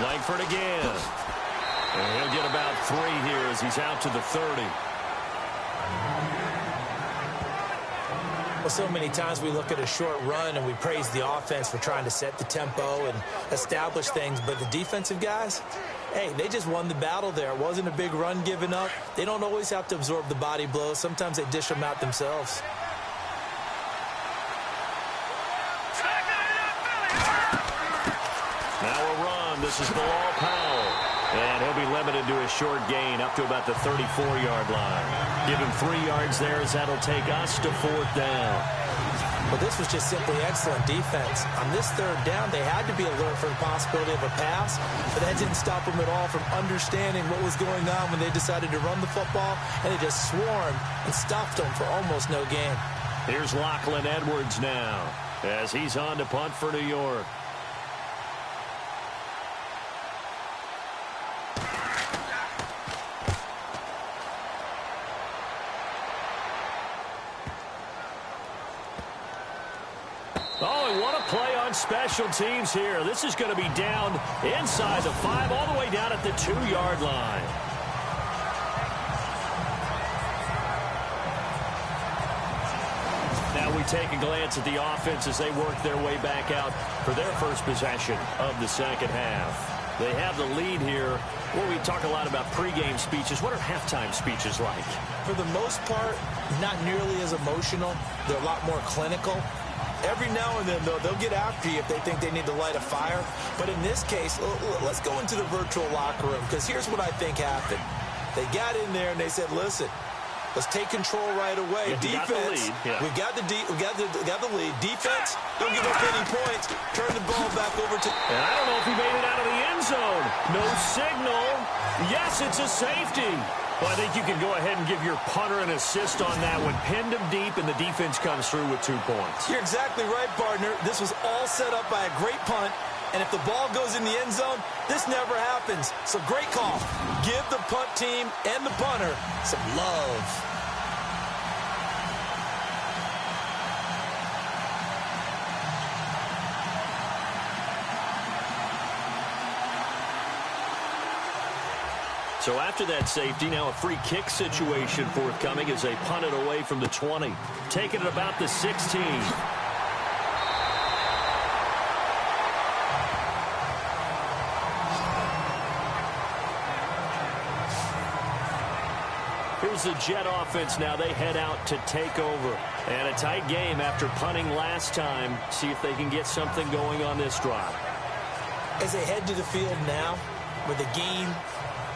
Langford again. And he'll get about 3 here as he's out to the 30. Well, so many times we look at a short run and we praise the offense for trying to set the tempo and establish things. But the defensive guys, hey, they just won the battle there. It wasn't a big run given up. They don't always have to absorb the body blows. Sometimes they dish them out themselves. Now a run. This is Bilal Powell. And he'll be limited to a short gain up to about the 34-yard line. Give him 3 yards there as that'll take us to 4th down. Well, this was just simply excellent defense. On this 3rd down, they had to be alert for the possibility of a pass, but that didn't stop them at all from understanding what was going on when they decided to run the football, and they just swarmed and stopped them for almost no gain. Here's Lachlan Edwards now as he's on to punt for New York. on special teams here. This is going to be down inside the 5, all the way down at the 2-yard line. Now we take a glance at the offense as they work their way back out for their first possession of the second half. They have the lead here. Well, we talk a lot about pregame speeches. What are halftime speeches like? For the most part, not nearly as emotional. They're a lot more clinical. Every now and then, though, they'll get after you if they think they need to light a fire. But in this case, let's go into the virtual locker room, because here's what I think happened. They got in there and they said, listen, let's take control right away. Defense, we got the lead. Defense, don't give up any points. Turn the ball back over to... And I don't know if he made it out of the end zone. No signal. Yes, it's a safety. Well, I think you can go ahead and give your punter an assist on that one. Pinned him deep, and the defense comes through with 2 points. You're exactly right, partner. This was all set up by a great punt. And if the ball goes in the end zone, this never happens. So great call. Give the punt team and the punter some love. So after that safety, now a free kick situation forthcoming as they punt it away from the 20. Taking it about the 16. Here's the Jet offense now. They head out to take over. And a tight game after punting last time. See if they can get something going on this drive. As they head to the field now, with the game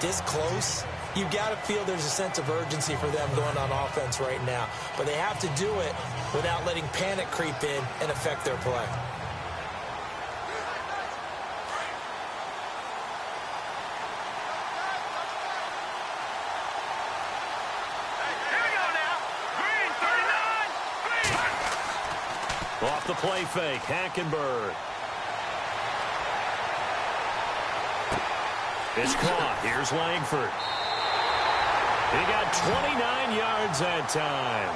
this close, you got to feel there's a sense of urgency for them going on offense right now. But they have to do it without letting panic creep in and affect their play. Off the play fake, Hackenberg. It's caught. Here's Langford. He got 29 yards that time.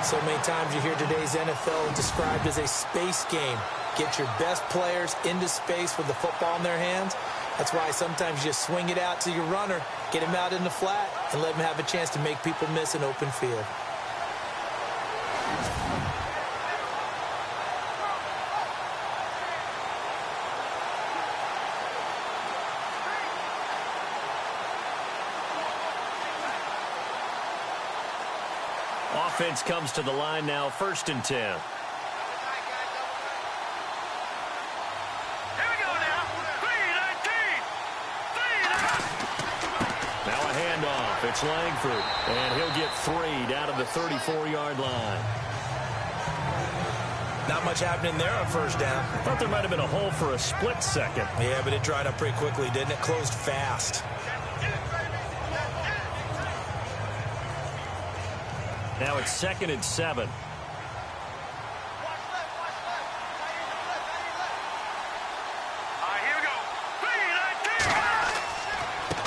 So many times you hear today's NFL described as a space game. Get your best players into space with the football in their hands. That's why sometimes you just swing it out to your runner, get him out in the flat, and let him have a chance to make people miss an open field. Offense comes to the line now, 1st and 10. Here we go now. 3-19. Now a handoff. It's Langford. And he'll get 3 down to the 34-yard line. Not much happening there on 1st down. Thought there might have been a hole for a split second. Yeah, but it dried up pretty quickly, didn't it? Closed fast. Now it's 2nd and 7. Here we go.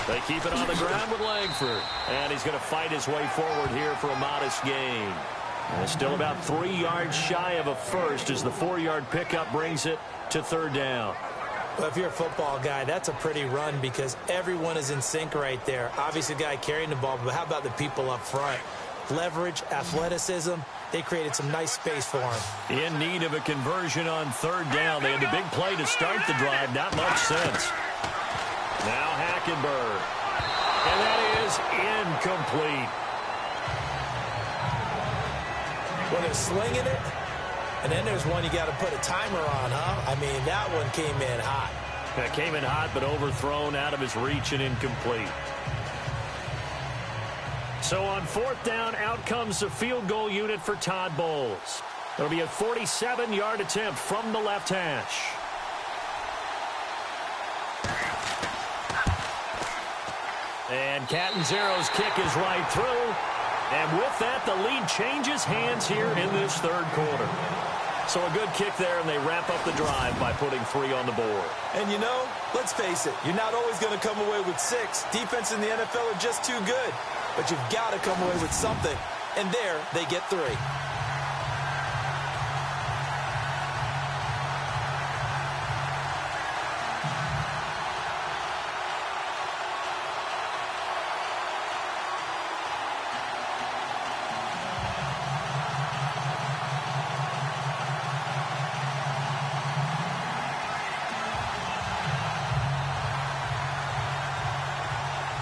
3-19. They keep it on the ground with Langford. And he's going to fight his way forward here for a modest gain. And still about 3 yards shy of a first as the 4-yard pickup brings it to 3rd down. Well, if you're a football guy, that's a pretty run because everyone is in sync right there. Obviously, the guy carrying the ball, but how about the people up front? Leverage, athleticism, they created some nice space for him. In need of a conversion on 3rd down. They had the big play to start the drive. Not much sense. Now Hackenberg. And that is incomplete. Well, they're slinging it, and then there's one you got to put a timer on, huh? I mean, that one came in hot. That came in hot, but overthrown, out of his reach, and incomplete. So on 4th down, out comes the field goal unit for Todd Bowles. It'll be a 47-yard attempt from the left hash. And Catanzaro's kick is right through. And with that, the lead changes hands here in this 3rd quarter. So a good kick there, and they wrap up the drive by putting 3 on the board. And you know, let's face it, you're not always going to come away with 6. Defense in the NFL are just too good. But you've got to come away with something. And there, they get 3.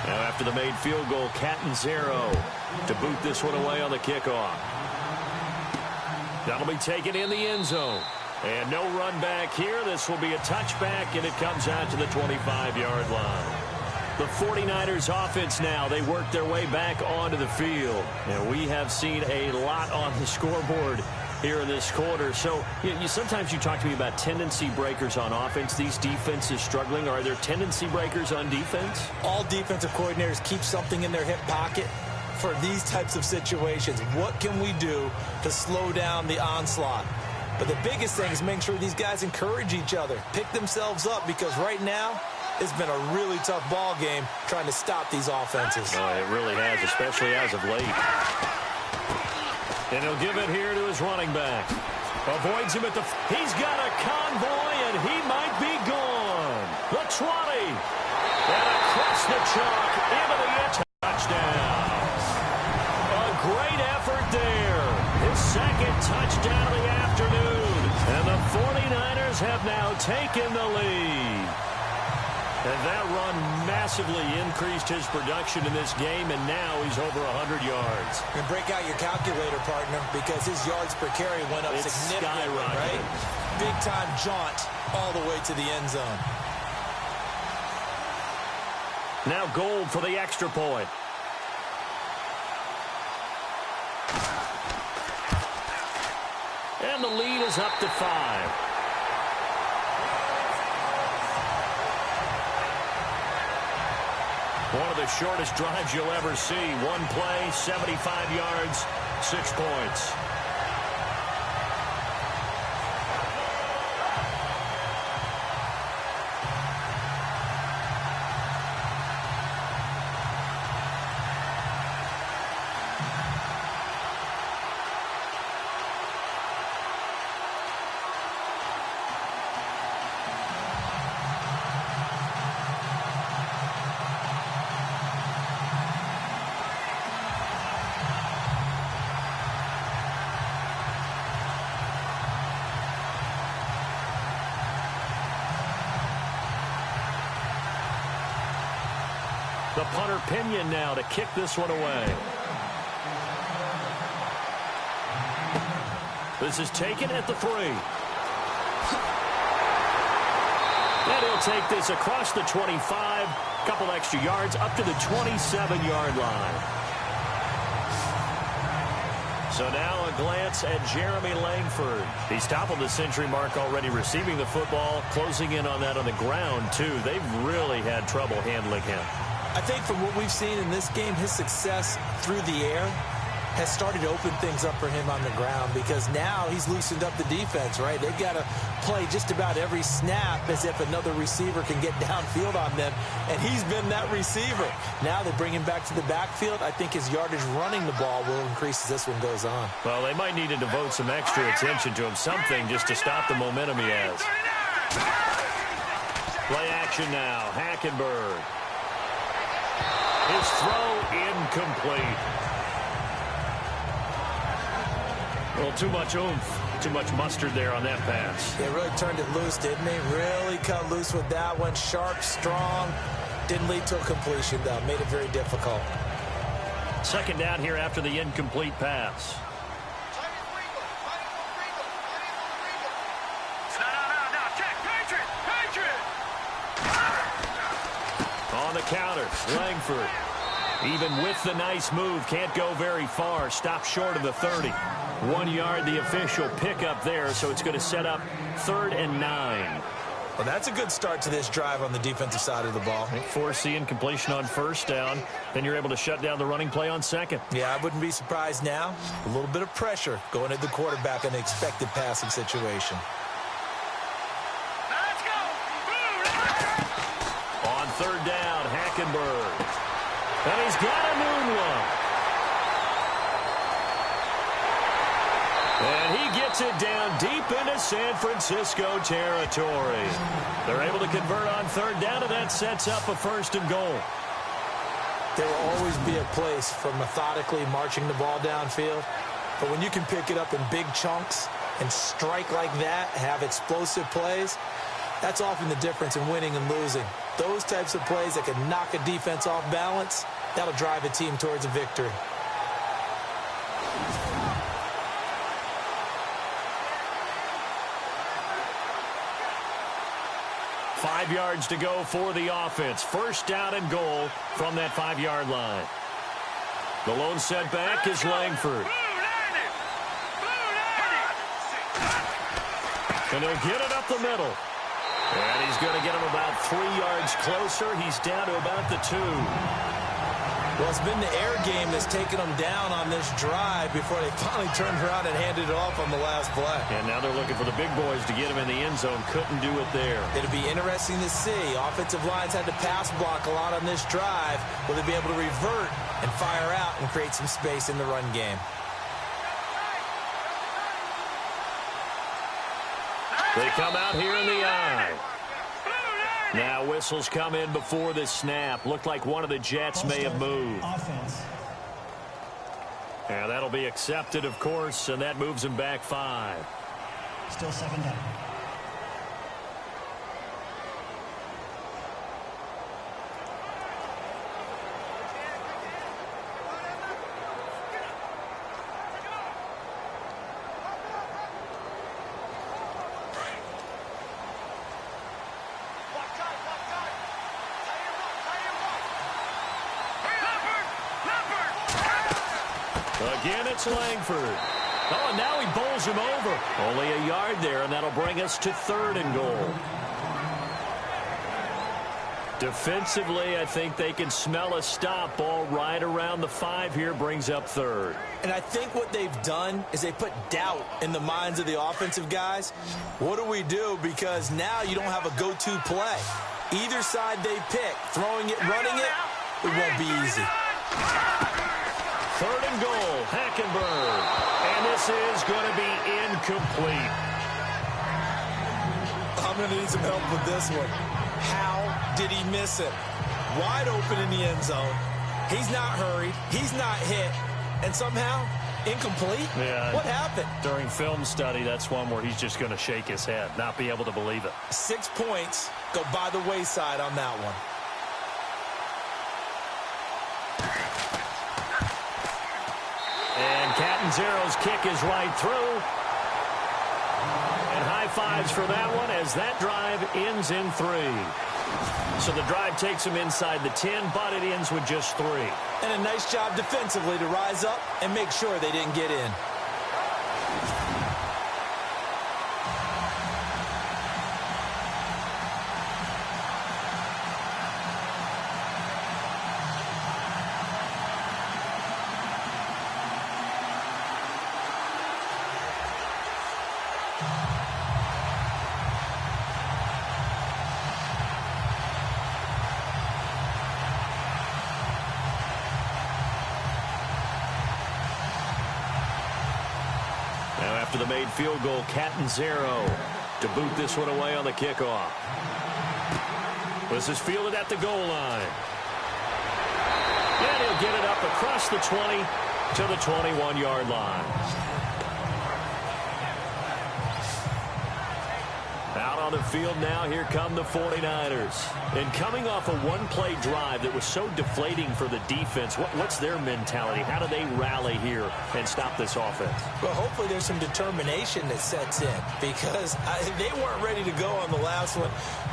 Now after the made field goal, Catanzaro to boot this one away on the kickoff. That'll be taken in the end zone. And no run back here. This will be a touchback, and it comes out to the 25-yard line. The 49ers offense now, they work their way back onto the field. And we have seen a lot on the scoreboard here in this quarter. So sometimes you talk to me about tendency breakers on offense. These defenses struggling. Are there tendency breakers on defense? All defensive coordinators keep something in their hip pocket for these types of situations. What can we do to slow down the onslaught? But the biggest thing is making sure these guys encourage each other, pick themselves up, because right now it's been a really tough ball game trying to stop these offenses. Oh, it really has, especially as of late. And he'll give it here to his running back. Avoids him at the... He's got a convoy, and he might be gone. The 20. And across the chalk into the edge. Touchdown. A great effort there. His second touchdown of the afternoon. And the 49ers have now taken the lead. And that run massively increased his production in this game, and now he's over 100 yards. And break out your calculator, partner, because his yards per carry went up significantly, right? Big-time jaunt all the way to the end zone. Now Gold for the extra point. And the lead is up to 5. One of the shortest drives you'll ever see. One play, 75 yards, 6 points. The punter Pinion now to kick this one away. This is taken at the 3. And he'll take this across the 25. Couple extra yards up to the 27-yard line. So now a glance at Jeremy Langford. He's toppled the century mark already receiving the football, closing in on that on the ground, too. They've really had trouble handling him. I think from what we've seen in this game, his success through the air has started to open things up for him on the ground, because now he's loosened up the defense, right? They've got to play just about every snap as if another receiver can get downfield on them, and he's been that receiver. Now they bring him back to the backfield. I think his yardage running the ball will increase as this one goes on. Well, they might need to devote some extra attention to him, something just to stop the momentum he has. Play action now, Hackenberg. His throw incomplete. Well, too much oomph, too much mustard there on that pass. They really turned it loose, didn't they? Really cut loose with that one. Sharp, strong. Didn't lead to a completion, though. Made it very difficult. Second down here after the incomplete pass. On the counter, Langford. Even with the nice move, can't go very far. Stopped short of the 30. 1 yard, the official pickup there, so it's going to set up 3rd and 9. Well, that's a good start to this drive on the defensive side of the ball. Force the incompletion on first down. Then you're able to shut down the running play on second. Yeah, I wouldn't be surprised now. A little bit of pressure going at the quarterback in the expected passing situation. Let's go! On 3rd down, Hackenberg. And he's got a moonwalk. And he gets it down deep into San Francisco territory. They're able to convert on 3rd down, and that sets up a 1st and goal. There will always be a place for methodically marching the ball downfield. But when you can pick it up in big chunks and strike like that, have explosive plays, that's often the difference in winning and losing. Those types of plays that can knock a defense off balance, that'll drive a team towards a victory. Five yards to go for the offense. First down and goal from that 5-yard line. The lone setback is Langford. And he'll get it up the middle. And he's going to get him about 3 yards closer. He's down to about the 2. Well, it's been the air game that's taken them down on this drive before they finally turned around and handed it off on the last play. And now they're looking for the big boys to get him in the end zone. Couldn't do it there. It'll be interesting to see. Offensive lines had to pass block a lot on this drive. Will they be able to revert and fire out and create some space in the run game? They come out here in the eye. Now whistles come in before the snap. Looked like one of the Jets may have moved. Offense. And that'll be accepted, of course, and that moves him back 5. Still 7 down. Again, it's Langford. Oh, and now he bowls him over. Only a yard there, and that'll bring us to 3rd and goal. Defensively, I think they can smell a stop. Ball right around the 5 here, brings up 3rd. And I think what they've done is they put doubt in the minds of the offensive guys. What do we do? Because now you don't have a go-to play. Either side they pick, throwing it, running it, it won't be easy. 3rd and goal, Hackenberg. And this is going to be incomplete. I'm going to need some help with this one. How did he miss it? Wide open in the end zone. He's not hurried. He's not hit. And somehow, incomplete? Yeah. What happened? During film study, that's one where he's just going to shake his head, not be able to believe it. 6 points go by the wayside on that one. And Catanzaro's kick is right through. And high fives for that one as that drive ends in 3. So the drive takes him inside the 10, but it ends with just 3. And a nice job defensively to rise up and make sure they didn't get in. After the made field goal, Catanzaro to boot this one away on the kickoff. This is fielded at the goal line. And he'll get it up across the 20 to the 21-yard line. Out on the field now, here come the 49ers. And coming off a one-play drive that was so deflating for the defense, what's their mentality? How do they rally here and stop this offense? Well, hopefully there's some determination that sets in because they weren't ready to go on the last one.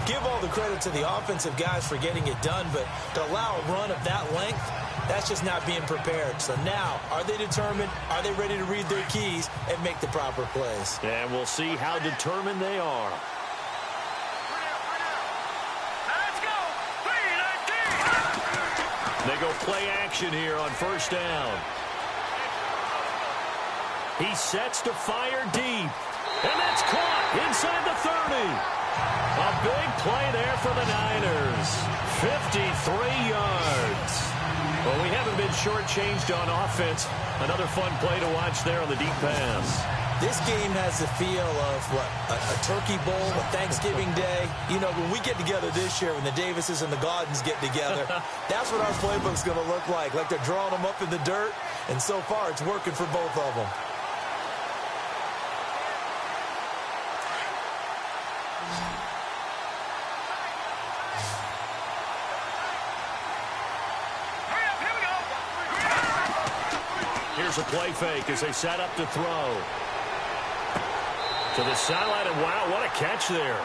Give all the credit to the offensive guys for getting it done, but to allow a run of that length, that's just not being prepared. So now, are they determined? Are they ready to read their keys and make the proper plays? And we'll see how determined they are. They go play action here on first down. He sets to fire deep. And that's caught inside the 30. A big play there for the Niners. 53 yards. Well, we haven't been shortchanged on offense. Another fun play to watch there on the deep pass. This game has the feel of, what, a turkey bowl, a Thanksgiving day. You know, when we get together this year, when the Davises and the Gaudens get together, that's what our playbook's going to look like they're drawing them up in the dirt, and so far it's working for both of them. Here's a play fake as they set up to throw. To the sideline, and wow, what a catch there.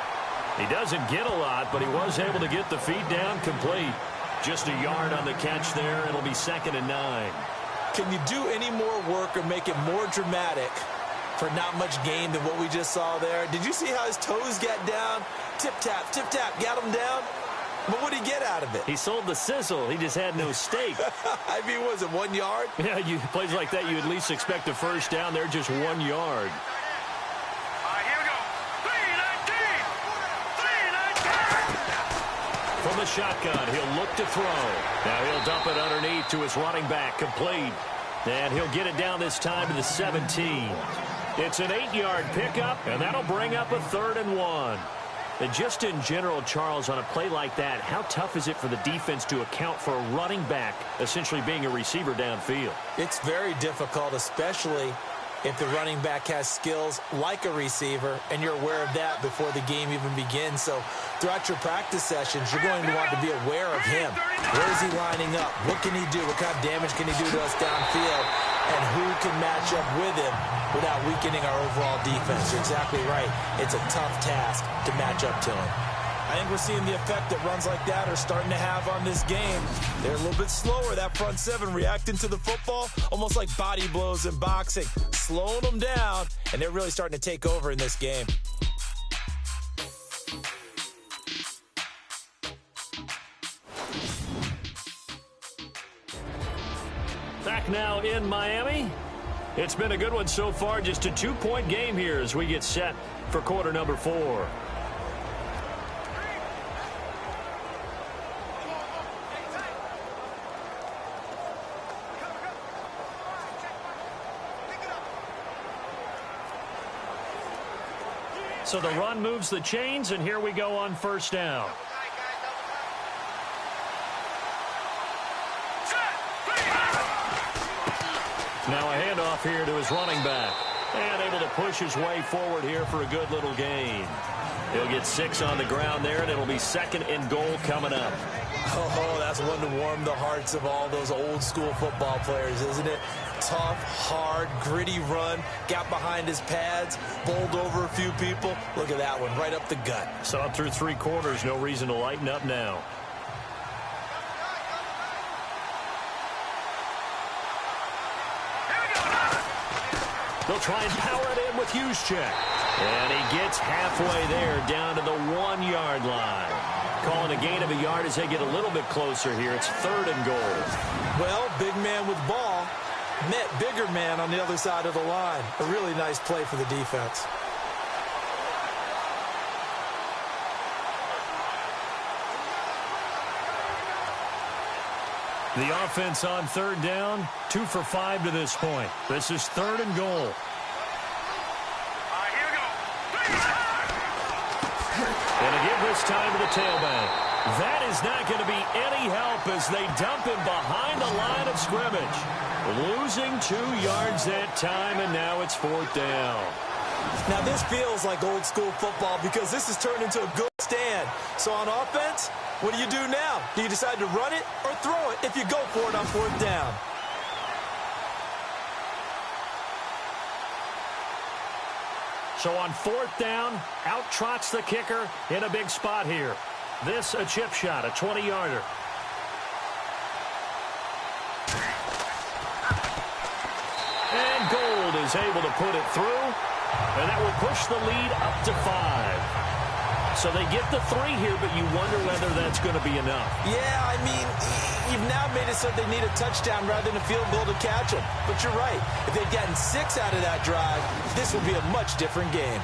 He doesn't get a lot, but he was able to get the feet down complete. Just a yard on the catch there. It'll be 2nd and 9. Can you do any more work or make it more dramatic for not much gain than what we just saw there? Did you see how his toes got down? Tip-tap, got him down. But what did he get out of it? He sold the sizzle. He just had no steak. I mean, was it 1 yard? Yeah, plays like that, you at least expect a first down. They're just 1 yard. Here we go. 3-19. From the shotgun, he'll look to throw. Now he'll dump it underneath to his running back, complete. And he'll get it down this time to the 17. It's an 8-yard pickup, and that'll bring up a 3rd and 1. And just in general, Charles, on a play like that, how tough is it for the defense to account for a running back essentially being a receiver downfield? It's very difficult, especially if the running back has skills like a receiver, and you're aware of that before the game even begins. So throughout your practice sessions, you're going to want to be aware of him. Where is he lining up? What can he do? What kind of damage can he do to us downfield? And who can match up with him without weakening our overall defense? You're exactly right. It's a tough task to match up to him. I think we're seeing the effect that runs like that are starting to have on this game. They're a little bit slower, that front seven, reacting to the football, almost like body blows in boxing, slowing them down, and they're really starting to take over in this game. Back now in Miami. It's been a good one so far, just a 2-point game here as we get set for quarter number 4. So the run moves the chains, and here we go on first down. Now a handoff here to his running back. And able to push his way forward here for a good little gain. He'll get 6 on the ground there, and it'll be 2nd and goal coming up. Oh, that's one to warm the hearts of all those old school football players, isn't it? Tough, hard, gritty run, got behind his pads, bowled over a few people. Look at that one, right up the gut. So up through 3 quarters, no reason to lighten up now. They'll try and power it in with Juszczyk. And he gets halfway there down to the 1-yard line. Calling a gain of a yard as they get a little bit closer here. It's 3rd and goal. Well, big man with ball met bigger man on the other side of the line. A really nice play for the defense. The offense on 3rd down, 2 for 5 to this point. This is 3rd and goal. Here we go. And to give this time to the tailback. That is not going to be any help as they dump him behind the line of scrimmage. Losing 2 yards that time, and now it's 4th down. Now this feels like old school football because this has turned into a good stand. So on offense, what do you do now? Do you decide to run it or throw it if you go for it on 4th down? So on 4th down, out trots the kicker in a big spot here. This a chip shot, a 20-yarder. And Gold is able to put it through, and that will push the lead up to 5. So they get the 3 here, but you wonder whether that's going to be enough. Yeah, I mean, you've now made it so they need a touchdown rather than a field goal to catch them. But you're right. If they'd gotten 6 out of that drive, this would be a much different game.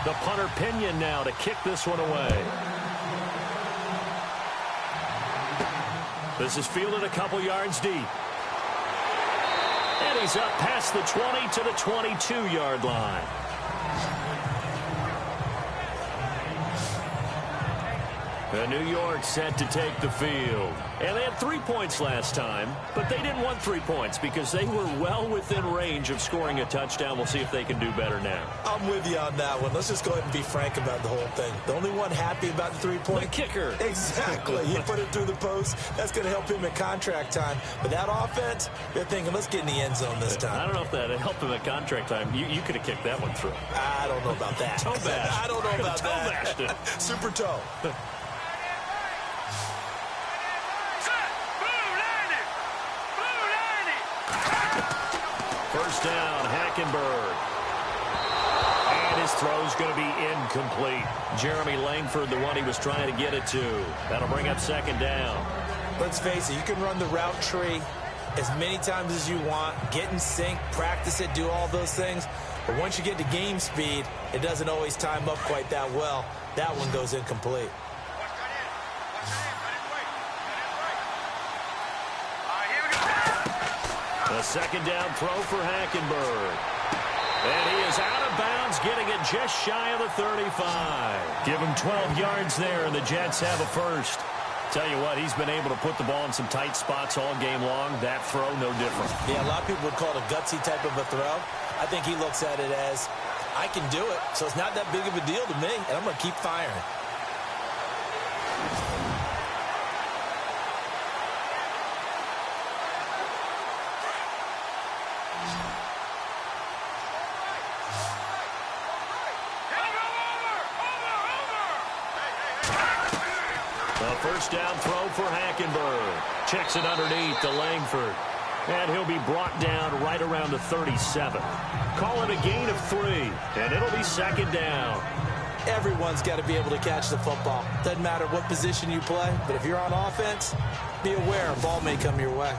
The punter Pinion now to kick this one away. This is fielded a couple yards deep. And he's up past the 20 to the 22-yard line. And New York set to take the field. And they had 3 points last time, but they didn't want 3 points because they were well within range of scoring a touchdown. We'll see if they can do better now. I'm with you on that one. Let's just go ahead and be frank about the whole thing. The only one happy about the 3-point. The kicker. Exactly. He put it through the post. That's going to help him at contract time. But that offense, they're thinking, let's get in the end zone this time. I don't know if that helped him at contract time. You could have kicked that one through. I don't know about that. Toe bash. I don't know about toe that. bashed it. Super toe. First down, Hackenberg. And his throw's going to be incomplete. Jeremy Langford, the one he was trying to get it to. That'll bring up second down. Let's face it, you can run the route tree as many times as you want, get in sync, practice it, do all those things. But once you get to game speed, it doesn't always time up quite that well. That one goes incomplete. A second down throw for Hackenberg. And he is out of bounds, getting it just shy of the 35. Give him 12 yards there, and the Jets have a first. Tell you what, he's been able to put the ball in some tight spots all game long. That throw, no different. Yeah, a lot of people would call it a gutsy type of a throw. I think he looks at it as, I can do it, so it's not that big of a deal to me, and I'm going to keep firing. First down throw for Hackenberg. Checks it underneath to Langford. And he'll be brought down right around the 37. Call it a gain of 3, and it'll be second down. Everyone's got to be able to catch the football. Doesn't matter what position you play, but if you're on offense, be aware a ball may come your way.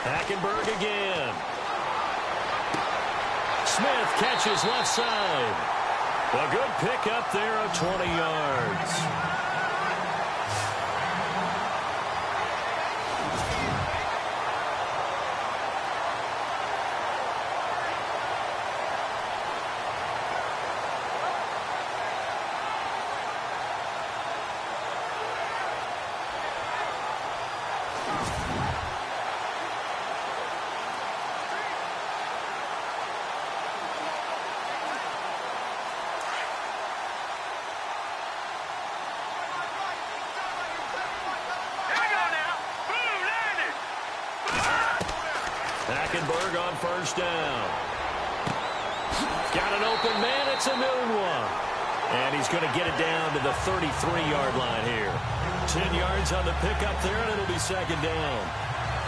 Hackenberg again. Smith catches left side. A good pick up there of 20 yards. Hackenberg on first down. Got an open man. It's a noon one. And he's going to get it down to the 33-yard line here. 10 yards on the pickup there, and it'll be second down.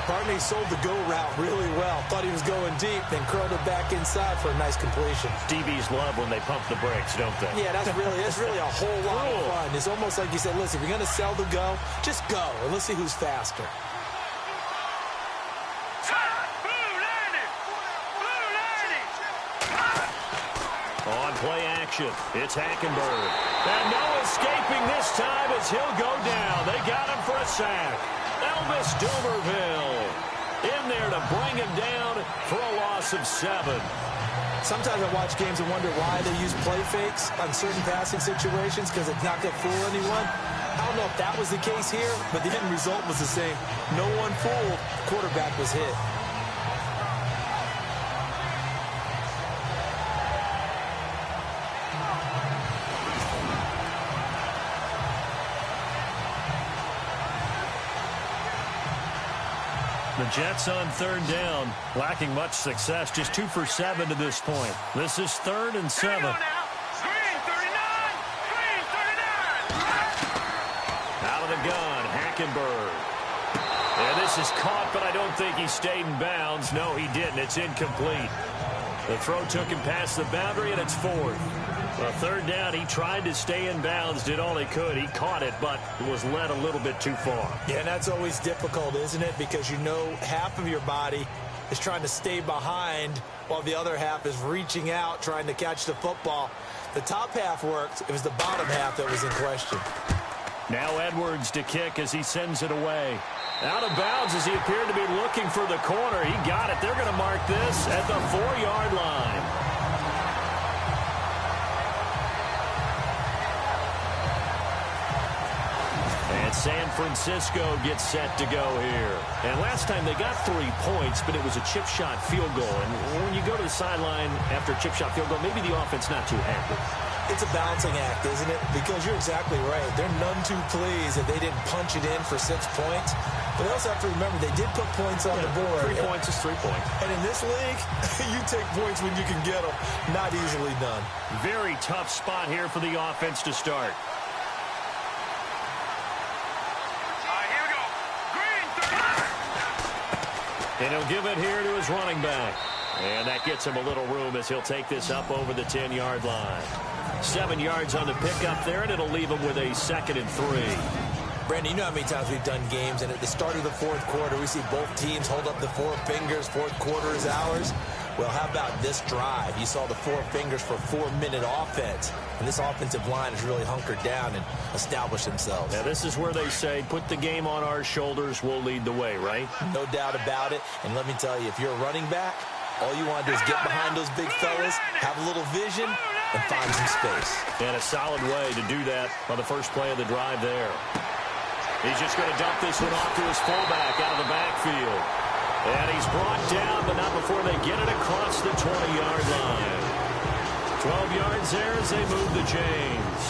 Barney sold the go route really well. Thought he was going deep, then curled it back inside for a nice completion. DBs love when they pump the brakes, don't they? Yeah, that's really a whole lot of fun. It's almost like you said, listen, if you're going to sell the go, just go, and let's see who's faster. On play action, it's Hackenberg. And no escaping this time as he'll go down. They got him for a sack. Elvis Dumerville in there to bring him down for a loss of 7. Sometimes I watch games and wonder why they use play fakes on certain passing situations because it's not going to fool anyone. I don't know if that was the case here, but the end result was the same. No one fooled. Quarterback was hit. The Jets on third down, lacking much success, just 2 for 7 to this point. This is 3rd and 7. Out of the gun, Hackenberg. And this is caught, but I don't think he stayed in bounds. No, he didn't. It's incomplete. The throw took him past the boundary, and it's fourth. Well, third down, he tried to stay in bounds, did all he could. He caught it, but was led a little bit too far. Yeah, and that's always difficult, isn't it? Because you know half of your body is trying to stay behind while the other half is reaching out, trying to catch the football. The top half worked. It was the bottom half that was in question. Now Edwards to kick as he sends it away. Out of bounds as he appeared to be looking for the corner. He got it. They're going to mark this at the 4-yard line. And San Francisco gets set to go here. And last time they got 3 points, but it was a chip shot field goal. And when you go to the sideline after a chip shot field goal, maybe the offense not too happy. It's a balancing act, isn't it? Because you're exactly right. They're none too pleased that they didn't punch it in for 6 points. But they also have to remember they did put points on the board. 3 points is 3 points. And in this league, you take points when you can get them. Not easily done. Very tough spot here for the offense to start. And he'll give it here to his running back. And that gets him a little room as he'll take this up over the 10-yard line. 7 yards on the pickup there, and it'll leave him with a 2nd and 3. Brandon, you know how many times we've done games, and at the start of the fourth quarter, we see both teams hold up the 4 fingers, fourth quarter is ours. Well, how about this drive? You saw the 4 fingers for 4-minute offense, and this offensive line has really hunkered down and established themselves. Now, this is where they say, put the game on our shoulders, we'll lead the way, right? No doubt about it, and let me tell you, if you're a running back, all you want to do is get behind those big fellas, have a little vision, and find some space. And a solid way to do that on the first play of the drive there. He's just going to dump this one off to his fullback out of the backfield. And he's brought down, but not before they get it across the 20-yard line. 12 yards there as they move the chains.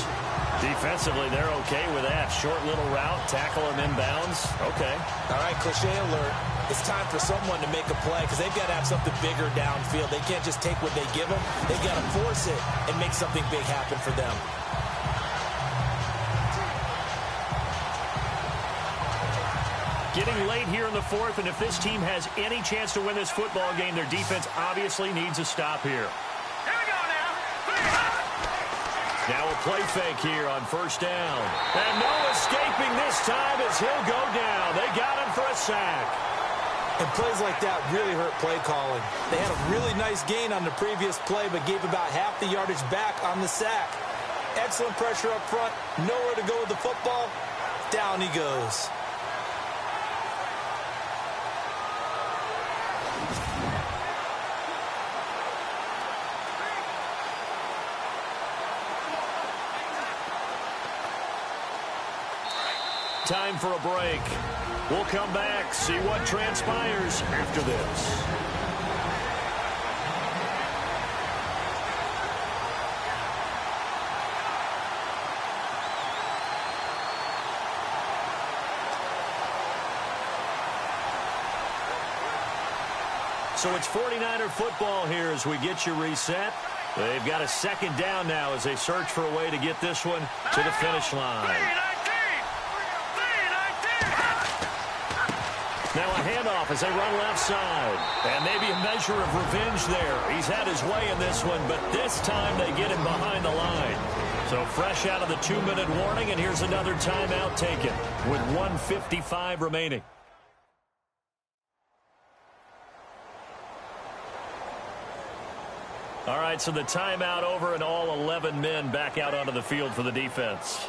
Defensively, they're okay with that. Short little route, tackle him inbounds. Okay. All right, cliche alert. It's time for someone to make a play because they've got to have something bigger downfield. They can't just take what they give them. They've got to force it and make something big happen for them. Getting late here in the fourth, and if this team has any chance to win this football game, their defense obviously needs a stop here. Now a play fake here on first down. And no escaping this time as he'll go down. They got him for a sack. And plays like that really hurt play calling. They had a really nice gain on the previous play, but gave about half the yardage back on the sack. Excellent pressure up front. Nowhere to go with the football. Down he goes. Time for a break. We'll come back, see what transpires after this. So it's 49er football here as we get you reset. They've got a second down now as they search for a way to get this one to the finish line. Now a handoff as they run left side. And maybe a measure of revenge there. He's had his way in this one, but this time they get him behind the line. So fresh out of the 2-minute warning, and here's another timeout taken with 1:55 remaining. All right, so the timeout over and all 11 men back out onto the field for the defense.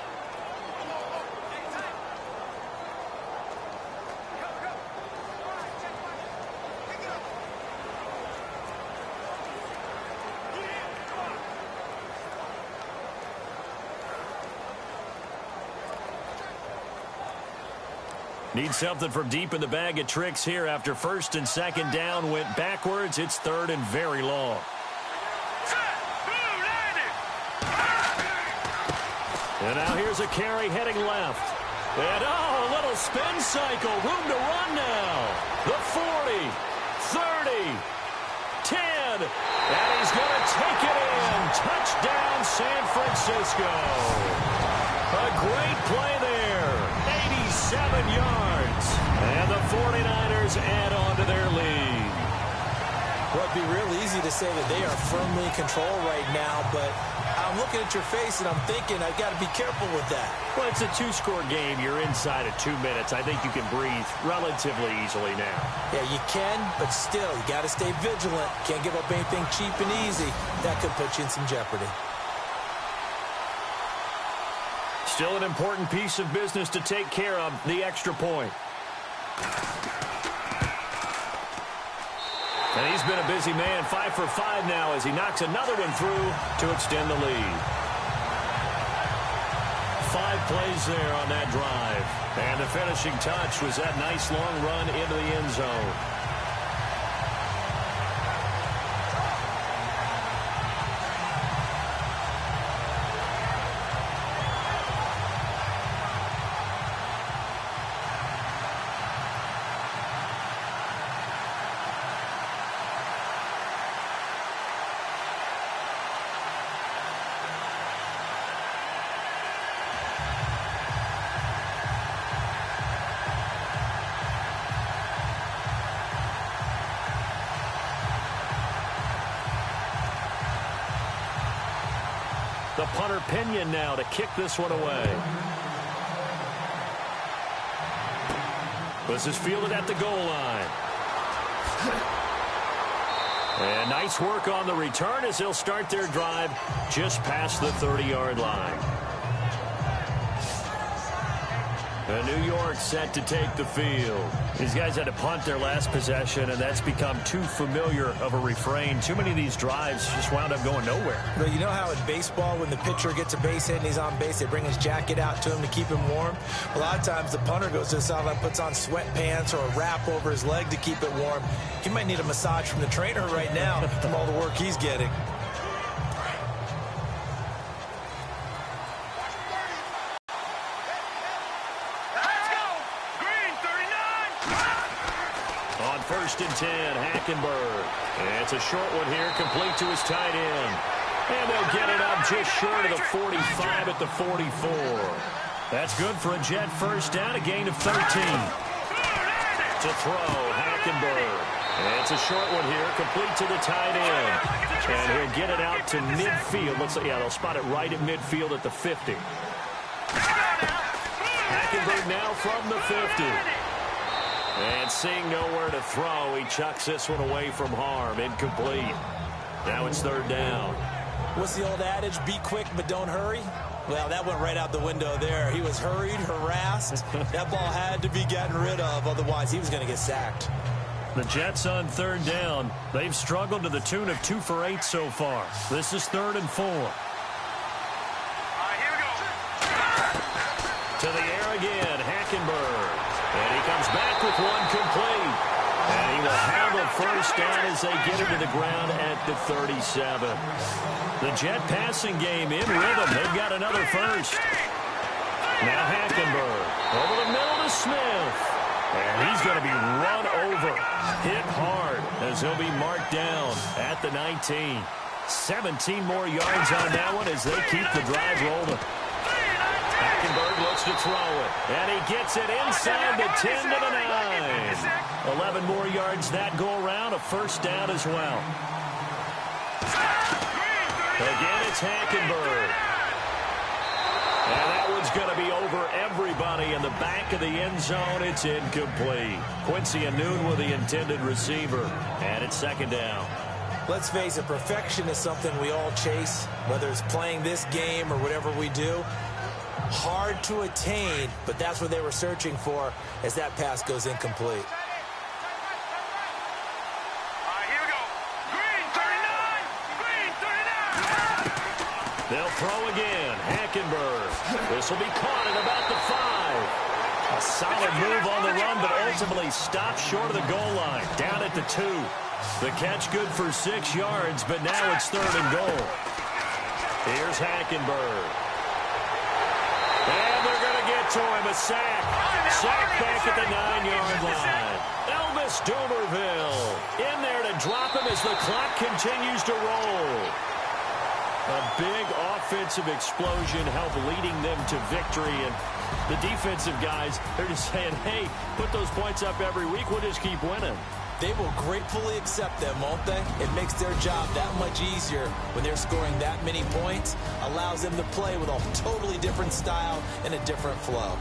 Need something from deep in the bag of tricks here after first and second down went backwards. It's third and very long. And now here's a carry heading left. And oh, a little spin cycle. Room to run now. The 40, 30, 10. And he's going to take it in. Touchdown, San Francisco. A great play there. 86 7 yards. And the 49ers add on to their lead. Well, it'd be real easy to say that they are firmly in control right now, but I'm looking at your face and I'm thinking I've got to be careful with that. Well, it's a 2-score game. You're inside of 2 minutes. I think you can breathe relatively easily now. Yeah, you can, but still, you got to stay vigilant. Can't give up anything cheap and easy. That could put you in some jeopardy. Still an important piece of business to take care of, the extra point. And he's been a busy man, 5 for 5 now as he knocks another one through to extend the lead. 5 plays there on that drive. And the finishing touch was that nice long run into the end zone. The punter Pinion now to kick this one away. This is fielded at the goal line. And nice work on the return as they'll start their drive just past the 30-yard line. And New York set to take the field. These guys had to punt their last possession, and that's become too familiar of a refrain. Too many of these drives just wound up going nowhere. But you know how in baseball, when the pitcher gets a base hit and he's on base, they bring his jacket out to him to keep him warm? A lot of times the punter goes to the sideline, puts on sweatpants or a wrap over his leg to keep it warm. He might need a massage from the trainer right now from all the work he's getting. First and 10, Hackenberg. And it's a short one here, complete to his tight end. And they'll get it up just short of the 45 at the 44. That's good for a Jet first down, a gain of 13. To throw, Hackenberg. And it's a short one here, complete to the tight end. And he'll get it out to midfield. Looks like, yeah, they'll spot it right at midfield at the 50. Hackenberg now from the 50. And seeing nowhere to throw, he chucks this one away from harm. Incomplete. Now it's third down. What's the old adage? Be quick, but don't hurry. Well, that went right out the window there. He was hurried, harassed. That ball had to be gotten rid of. Otherwise, he was going to get sacked. The Jets on third down. They've struggled to the tune of 2 for 8 so far. This is 3rd and 4. Here we go. To the air again, Hackenberg. And he comes back with one complete. And he will handle first down as they get him to the ground at the 37. The Jet passing game in rhythm. They've got another first. Now Hackenberg over the middle to Smith. And he's going to be run over. Hit hard as he'll be marked down at the 19. 17 more yards on that one as they keep the drive rolling. Hackenberg looks to throw it, and he gets it inside the 10 to the 9. 11 more yards that go around, a first down as well. Again, it's Hackenberg. And that one's going to be over everybody in the back of the end zone. It's incomplete. Quincy Anoon with the intended receiver, and it's second down. Let's face it, perfection is something we all chase, whether it's playing this game or whatever we do. Hard to attain, but that's what they were searching for as that pass goes incomplete. Here we go. Green 39. Green 39. They'll throw again. Hackenberg. This will be caught at about the 5. A solid move on the run, but ultimately stopped short of the goal line. Down at the 2. The catch good for 6 yards, but now it's 3rd and goal. Here's Hackenberg. And they're going to get to him, a sack. Sack back at the 9-yard line. Elvis Dumerville in there to drop him as the clock continues to roll. A big offensive explosion helped leading them to victory. And the defensive guys, they're just saying, hey, put those points up every week. We'll just keep winning. They will gratefully accept them, won't they? It makes their job that much easier when they're scoring that many points. Allows them to play with a totally different style and a different flow.